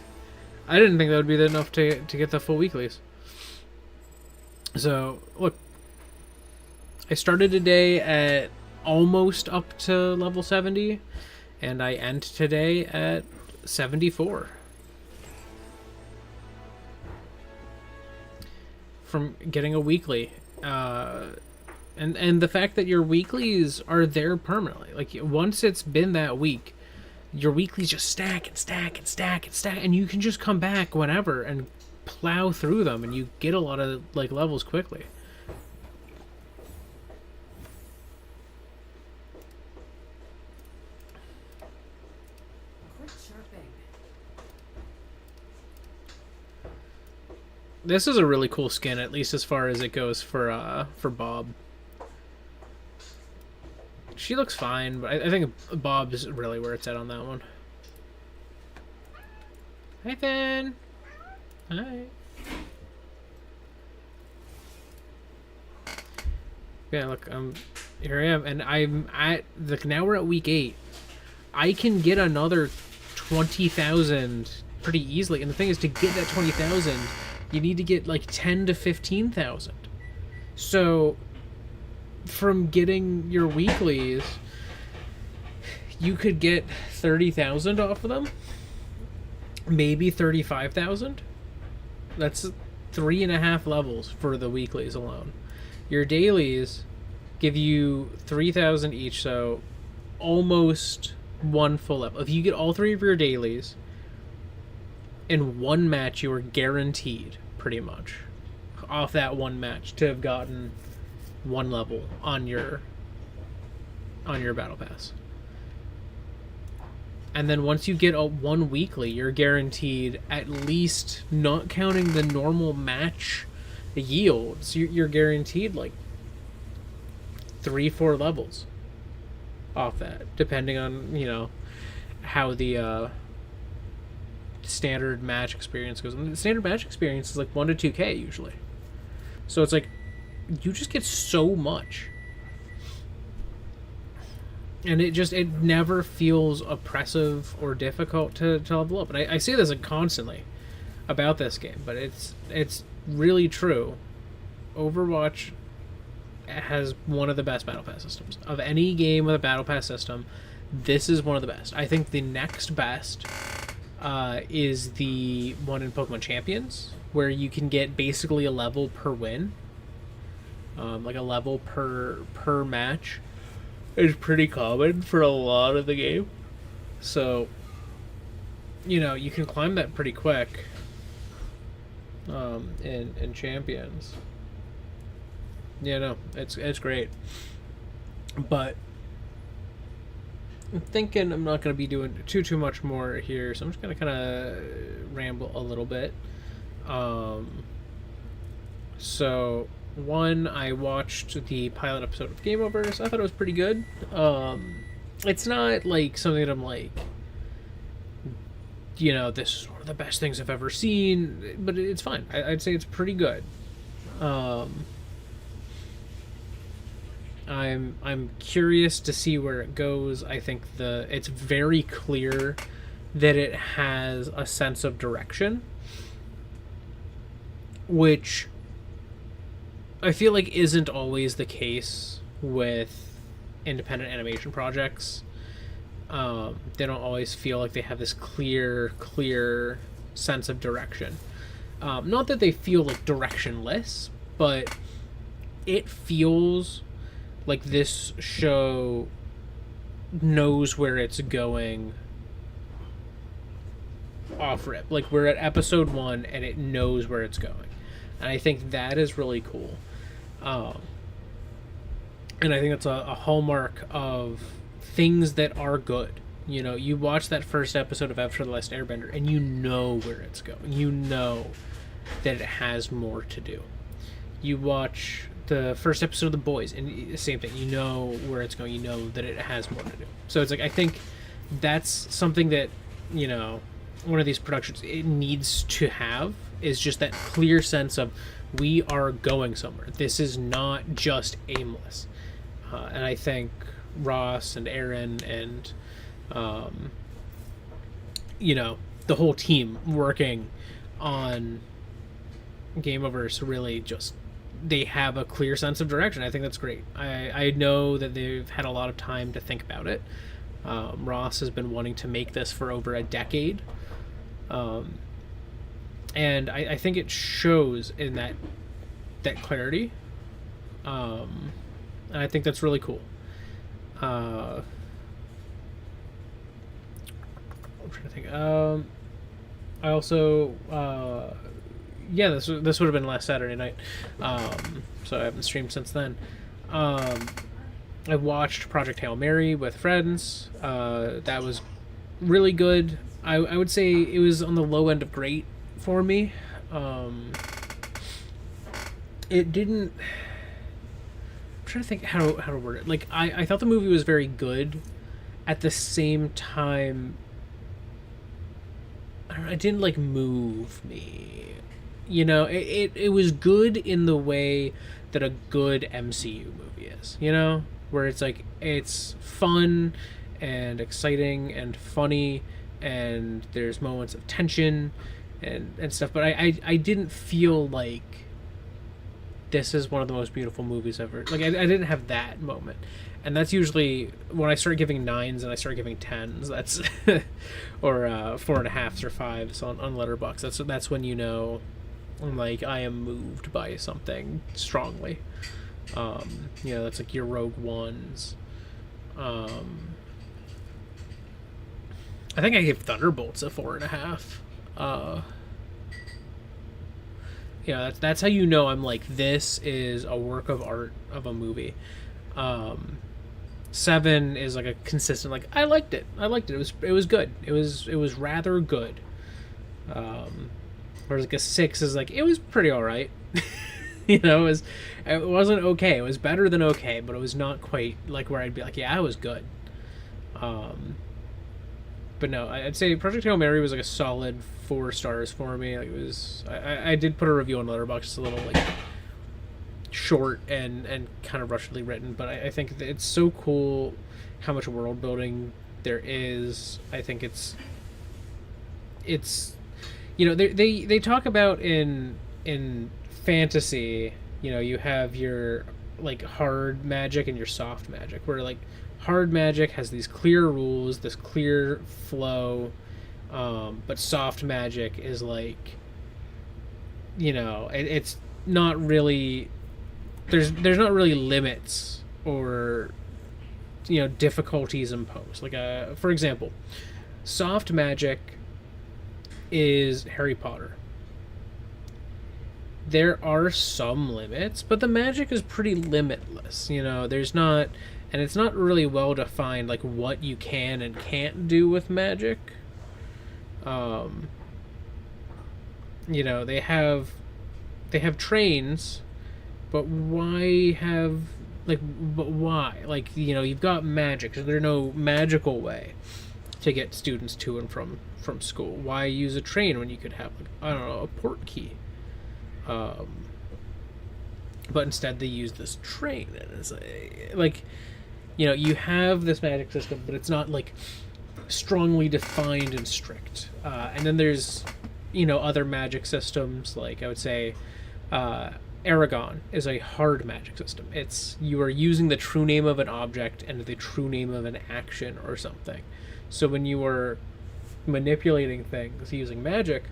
I didn't think that would be enough to get the full weeklies. So, look. I started today at almost up to level 70, and I end today at 74. From getting a weekly. And the fact that your weeklies are there permanently, like once it's been that week, your weeklies just stack and stack and stack and stack, and you can just come back whenever and plow through them, and you get a lot of like levels quickly. Quit chirping. This is a really cool skin, at least as far as it goes for Bob. She looks fine, but I think Bob is really where it's at on that one. Hi, Finn. Hi. Yeah, look, here I am, and I'm at now we're at week 8. I can get another 20,000 pretty easily, and the thing is, to get that 20,000, you need to get like 10 to 15,000. So from getting your weeklies, you could get 30,000 off of them, maybe 35,000. That's 3.5 levels for the weeklies alone. Your dailies give you 3,000 each, so almost 1 full level. If you get all 3 of your dailies in one match, you are guaranteed, pretty much, off that one match, to have gotten 1 level on your battle pass. And then once you get a 1 weekly, you're guaranteed, at least, not counting the normal match yields, you're guaranteed like 3-4 levels off that, depending on, you know, how the standard match experience goes. And the standard match experience is like 1 to 2K usually. So it's like, you just get so much. And it never feels oppressive or difficult to level up. And I say this constantly about this game, but it's really true. Overwatch has one of the best battle pass systems. Of any game with a battle pass system, this is one of the best. I think the next best is the one in Pokemon Champions, where you can get basically a level per win. Like a level per match is pretty common for a lot of the game. So, you know, you can climb that pretty quick in Champions. Yeah, no, it's great. But I'm thinking I'm not going to be doing too much more here, so I'm just going to kind of ramble a little bit. So, one, I watched the pilot episode of Game Over, so I thought it was pretty good. It's not like something that I'm like, you know, this is one of the best things I've ever seen, but it's fine. I'd say it's pretty good. I'm curious to see where it goes. I think it's very clear that it has a sense of direction, which I feel like isn't always the case with independent animation projects. They don't always feel like they have this clear sense of direction. Not that they feel like directionless, but it feels like this show knows where it's going off rip. Like, we're at episode 1 and it knows where it's going. And I think that is really cool. And I think that's a hallmark of things that are good. You know, you watch that first episode of Avatar: The Last Airbender and you know where it's going. You know that it has more to do. You watch the first episode of The Boys and same thing. You know where it's going. You know that it has more to do. So it's like, I think that's something that, you know, one of these productions, it needs to have, is just that clear sense of, we are going somewhere. This is not just aimless. And I think Ross and Aaron and, you know, the whole team working on Game Over's really just, they have a clear sense of direction. I think that's great. I know that they've had a lot of time to think about it. Ross has been wanting to make this for over a decade. And I think it shows in that clarity. and I think that's really cool. I'm trying to think. I also, yeah, this would have been last Saturday night, so I haven't streamed since then. I watched Project Hail Mary with friends. That was really good. I would say it was on the low end of great for me. It didn't. I'm trying to think how to word it. Like I thought the movie was very good. At the same time, I don't know, it didn't like move me. You know, it was good in the way that a good MCU movie is. You know, where it's like it's fun and exciting and funny, and there's moments of tension and stuff. But I didn't feel like this is one of the most beautiful movies ever. Like I didn't have that moment. And that's usually when I start giving 9s and I start giving 10s. That's or 4.5s or 5s on Letterboxd. That's when you know, like, I am moved by something strongly. You know, that's like your Rogue Ones. I think I gave Thunderbolts a 4.5. Yeah, that's how you know I'm like, this is a work of art of a movie. 7 is like a consistent, like, I liked it. It was good. It was rather good. Whereas like a 6 is like, it was pretty alright. You know, it wasn't okay. It was better than okay, but it was not quite like where I'd be like, yeah, it was good. But no, I'd say Project Hail Mary was like a solid 4 stars for me. Like it was, I did put a review on Letterboxd. It's a little like short and kind of rushedly written, but I think it's so cool how much world building there is. I think it's you know, they talk about in fantasy, you know, you have your like hard magic and your soft magic, where like hard magic has these clear rules, this clear flow, but soft magic is like, you know, it's not really, there's not really limits or, you know, difficulties imposed. Like for example, soft magic is Harry Potter. There are some limits, but the magic is pretty limitless. You know, there's not, and it's not really well defined, like what you can and can't do with magic. You know, they have trains, but why? Like, you know, you've got magic, so there's no magical way to get students to and from school. Why use a train when you could have, like, I don't know, a port key? But instead they use this train, and it's like, you know, you have this magic system, but it's not like strongly defined and strict. And then there's, you know, other magic systems, like I would say Aragon is a hard magic system. It's, you are using the true name of an object and the true name of an action or something. So when you are manipulating things using magic,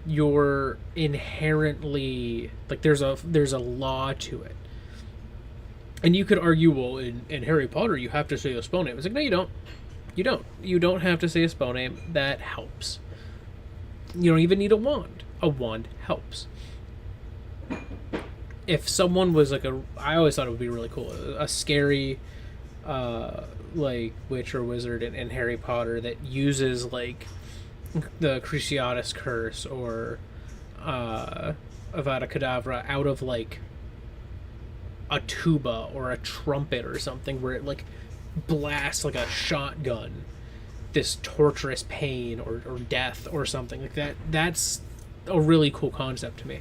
you're inherently, like, there's a law to it. And you could argue, well, in Harry Potter you have to say a spell name. It's like, no, you don't. You don't have to say a spell name. That helps. You don't even need a wand. A wand helps. If someone was like I always thought it would be really cool, a scary like witch or wizard in Harry Potter that uses like the Cruciatus Curse or Avada Kedavra out of like a tuba or a trumpet or something, where it like blasts like a shotgun this torturous pain or death or something like that. That's a really cool concept to me.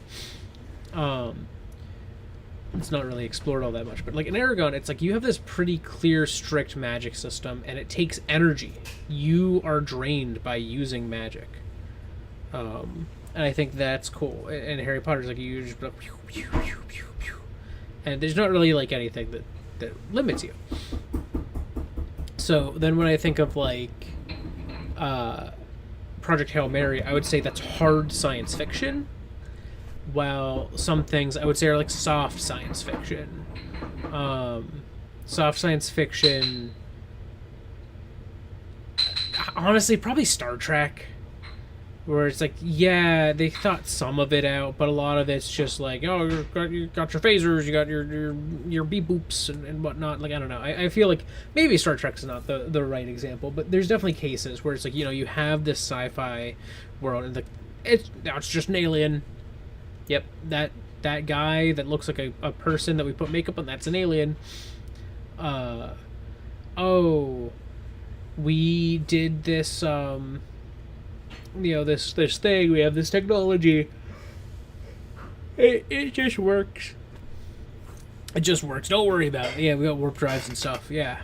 It's not really explored all that much, but like in Aragon, it's like you have this pretty clear, strict magic system, and it takes energy. You are drained by using magic, and I think that's cool. And Harry Potter's like, you just like, pew, pew, pew, pew, pew. And there's not really like anything that limits you. So then when I think of like Project Hail Mary, I would say that's hard science fiction, while some things I would say are like soft science fiction, Soft science fiction. Honestly, probably Star Trek. Where it's like, yeah, they thought some of it out, but a lot of it's just like, oh, you got your phasers, you got your beep boops and whatnot. Like, I don't know. I feel like maybe Star Trek's not the right example, but there's definitely cases where it's like, you have this sci-fi world, and it's just an alien. Yep, that guy that looks like a person that we put makeup on, that's an alien. Oh, we did this, this thing, we have this technology. It just works. It just works. Don't worry about it. Yeah, we got warp drives and stuff. Yeah.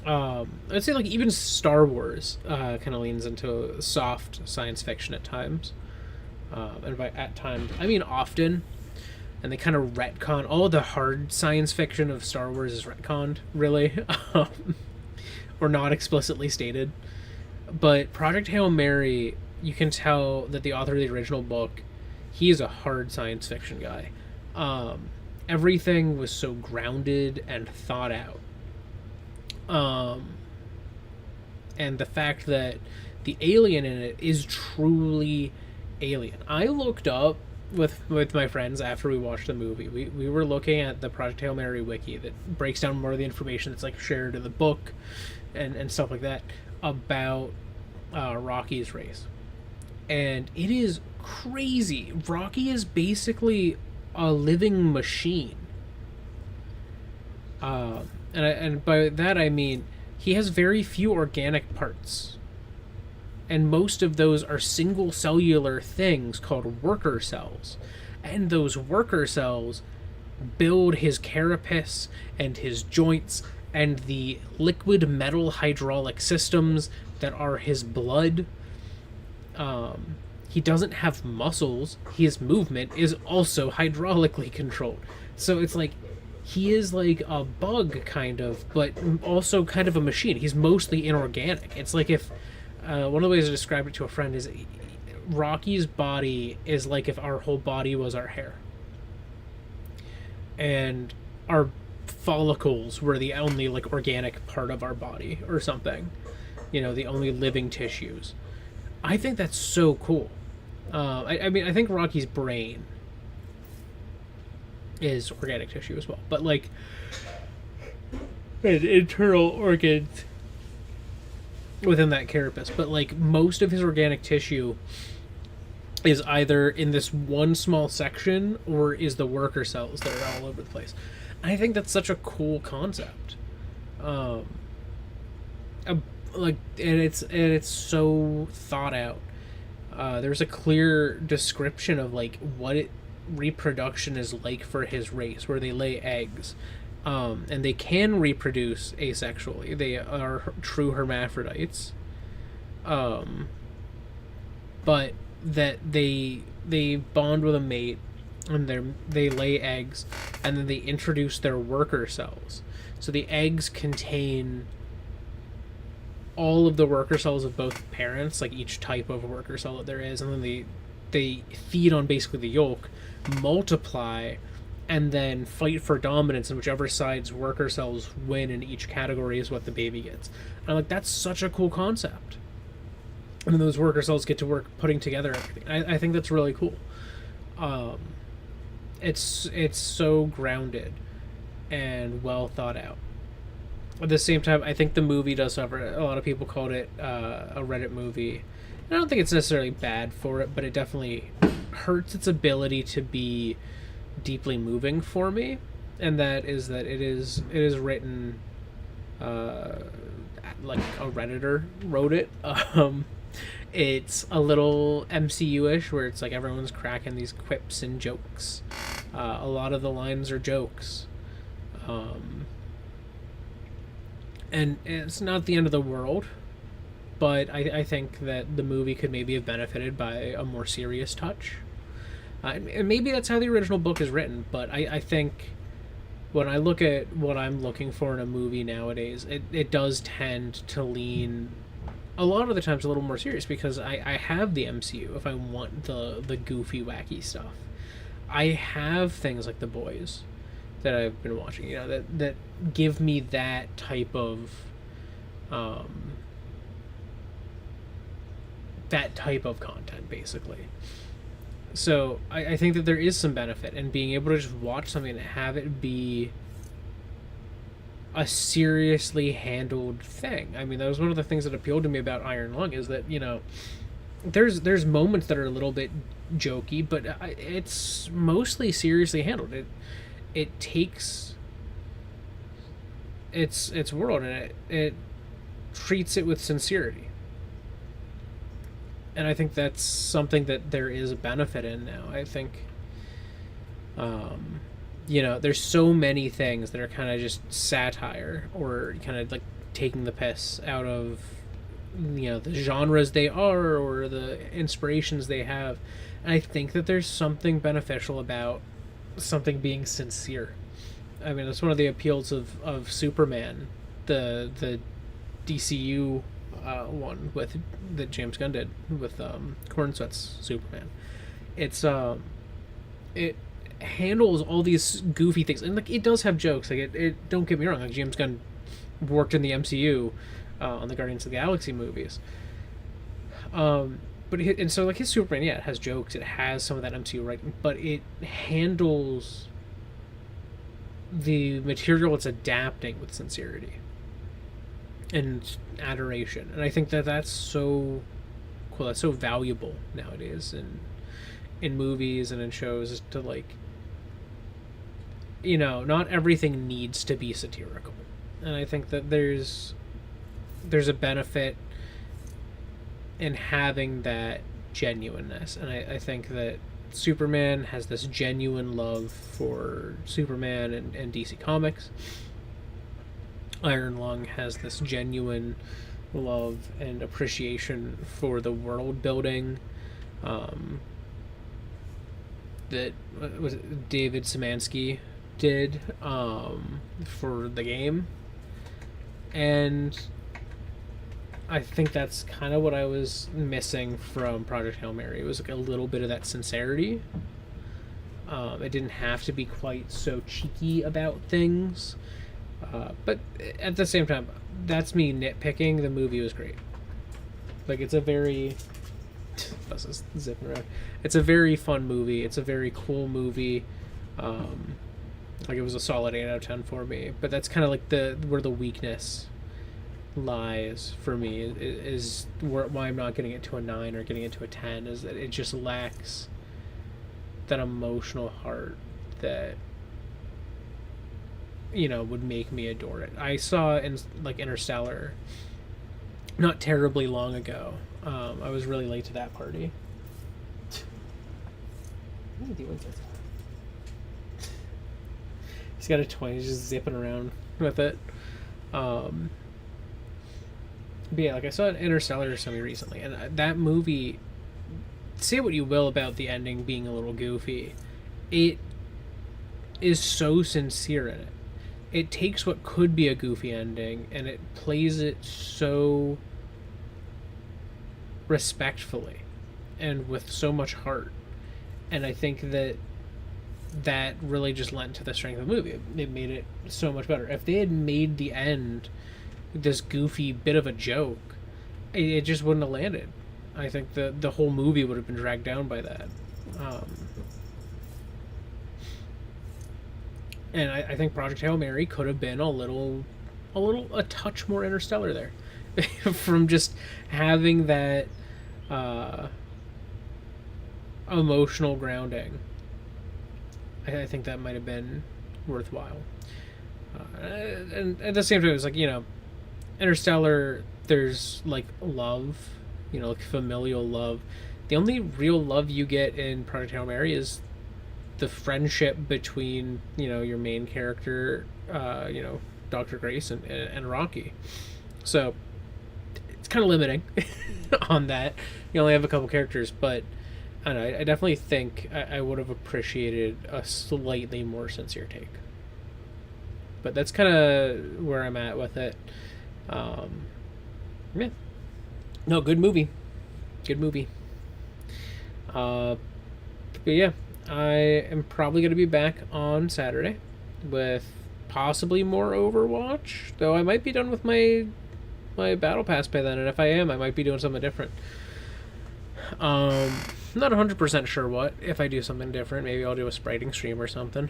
I'd say like even Star Wars kind of leans into soft science fiction at times. And by at times, I mean often. And they kind of retcon. All the hard science fiction of Star Wars is retconned, really. Or not explicitly stated. But Project Hail Mary, you can tell that the author of the original book, he is a hard science fiction guy. Everything was so grounded and thought out. And the fact that the alien in it is truly alien. I looked up with my friends after we watched the movie. We were looking at the Project Hail Mary wiki that breaks down more of the information that's like shared in the book and stuff like that about Rocky's race. And it is crazy. Rocky is basically a living machine. And by that I mean he has very few organic parts. And most of those are single cellular things called worker cells. And those worker cells build his carapace and his joints and the liquid metal hydraulic systems that are his blood. He doesn't have muscles. His movement is also hydraulically controlled. So it's like he is like a bug kind of, but also kind of a machine. He's mostly inorganic. It's like if one of the ways I described it to a friend is Rocky's body is like if our whole body was our hair. And our follicles were the only like organic part of our body or something. The only living tissues. I think that's so cool. I mean, I think Rocky's brain is organic tissue as well. But like internal organs within that carapace, but like most of his organic tissue is either in this one small section or is the worker cells that are all over the place. And I think that's such a cool concept. And it's so thought out. There's a clear description of like what reproduction is like for his race, where they lay eggs. And they can reproduce asexually. They are true hermaphrodites. But that they bond with a mate, and they lay eggs, and then they introduce their worker cells. So the eggs contain all of the worker cells of both parents, like each type of worker cell that there is, and then they feed on basically the yolk, multiply, and then fight for dominance, and whichever side's worker cells win in each category is what the baby gets. And I'm like, that's such a cool concept. And then those worker cells get to work putting together everything. I think that's really cool. It's so grounded and well thought out. At the same time, I think the movie does suffer. A lot of people called it a Reddit movie. I don't think it's necessarily bad for it, but it definitely hurts its ability to be deeply moving for me, and that it is written like a Redditor wrote it. It's a little MCU-ish, where it's like everyone's cracking these quips and jokes. A lot of the lines are jokes, and it's not the end of the world, but I think that the movie could maybe have benefited by a more serious touch. And maybe that's how the original book is written, but I think when I look at what I'm looking for in a movie nowadays, it does tend to lean a lot of the times a little more serious, because I have the MCU if I want the goofy, wacky stuff. I have things like The Boys, that I've been watching. That give me that type of content, basically. So I think that there is some benefit in being able to just watch something and have it be a seriously handled thing. I mean, that was one of the things that appealed to me about Iron Lung, is that, there's moments that are a little bit jokey, but it's mostly seriously handled. It takes its world, and it treats it with sincerity. And I think that's something that there is a benefit in now. I think, there's so many things that are kind of just satire, or kind of like taking the piss out of, the genres they are, or the inspirations they have. And I think that there's something beneficial about something being sincere. I mean, that's one of the appeals of Superman, the DCU one that James Gunn did with Corn Sweat's Superman. It handles all these goofy things, and like it does have jokes. Like it don't get me wrong. Like James Gunn worked in the MCU on the Guardians of the Galaxy movies. So like his Superman, yeah, it has jokes. It has some of that MCU writing, but it handles the material it's adapting with sincerity and adoration. And I think that that's so cool. That's so valuable nowadays in movies and in shows, is to like, not everything needs to be satirical. And I think that there's a benefit in having that genuineness. And I think that Superman has this genuine love for Superman and DC Comics. Iron Lung has this genuine love and appreciation for the world building that was David Szymanski did for the game. And I think that's kind of what I was missing from Project Hail Mary. It was like a little bit of that sincerity. It didn't have to be quite so cheeky about things. But at the same time, that's me nitpicking. The movie was great. Like, it's a very... Bus is zipping around. It's a very fun movie. It's a very cool movie. Like, it was a solid 8 out of 10 for me. But that's kind of like where the weakness lies for me, is why I'm not getting it to a 9 or getting it to a 10, is that it just lacks that emotional heart that would make me adore it. I saw in like Interstellar not terribly long ago. I was really late to that party. What are you doing? He's got a toy. He's just zipping around with it. But yeah, like I saw Interstellar semi recently, and that movie, say what you will about the ending being a little goofy, it is so sincere in it. It takes what could be a goofy ending and it plays it so respectfully and with so much heart. And I think that really just lent to the strength of the movie. It made it so much better. If they had made the end this goofy bit of a joke, it just wouldn't have landed. I think the whole movie would have been dragged down by that. And I think Project Hail Mary could have been a touch more Interstellar there, from just having that emotional grounding. I think that might have been worthwhile. And at the same time, it was like, Interstellar, there's like love, like familial love. The only real love you get in Project Hail Mary is the friendship between, your main character, Dr. Grace and Rocky. So it's kind of limiting on that. You only have a couple characters, but I don't know, I definitely think I would have appreciated a slightly more sincere take. But that's kind of where I'm at with it. Yeah. No, good movie. Good movie. But yeah, I am probably going to be back on Saturday. with possibly more Overwatch. Though I might be done with my battle pass by then, and if I am, I might be doing something different. Not 100% sure what. If I do something different, maybe I'll do a spriting stream or something.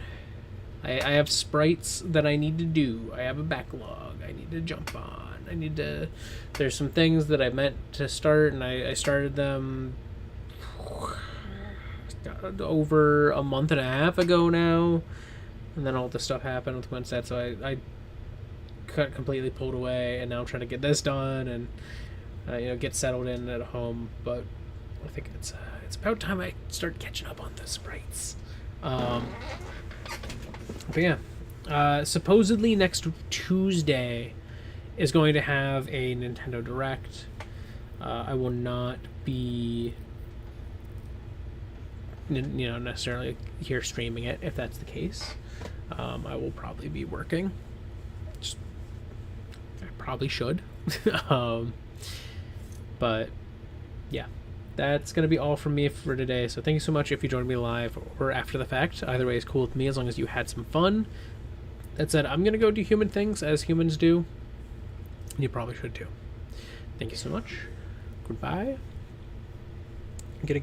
I have sprites that I need to do. I have a backlog I need to jump on. I need to... There's some things that I meant to start, and I started them over a month and a half ago now. And then all this stuff happened with Winsett, so I got completely pulled away, and now I'm trying to get this done and get settled in at home. But I think it's about time I start catching up on the sprites. But yeah, supposedly next Tuesday is going to have a Nintendo Direct. I will not be, necessarily here streaming it if that's the case. I will probably be working. I probably should. But yeah, that's going to be all from me for today. So thank you so much if you joined me live or after the fact. Either way is cool with me as long as you had some fun. That said, I'm going to go do human things as humans do. And you probably should too. Thank you so much. Goodbye. I'm going to go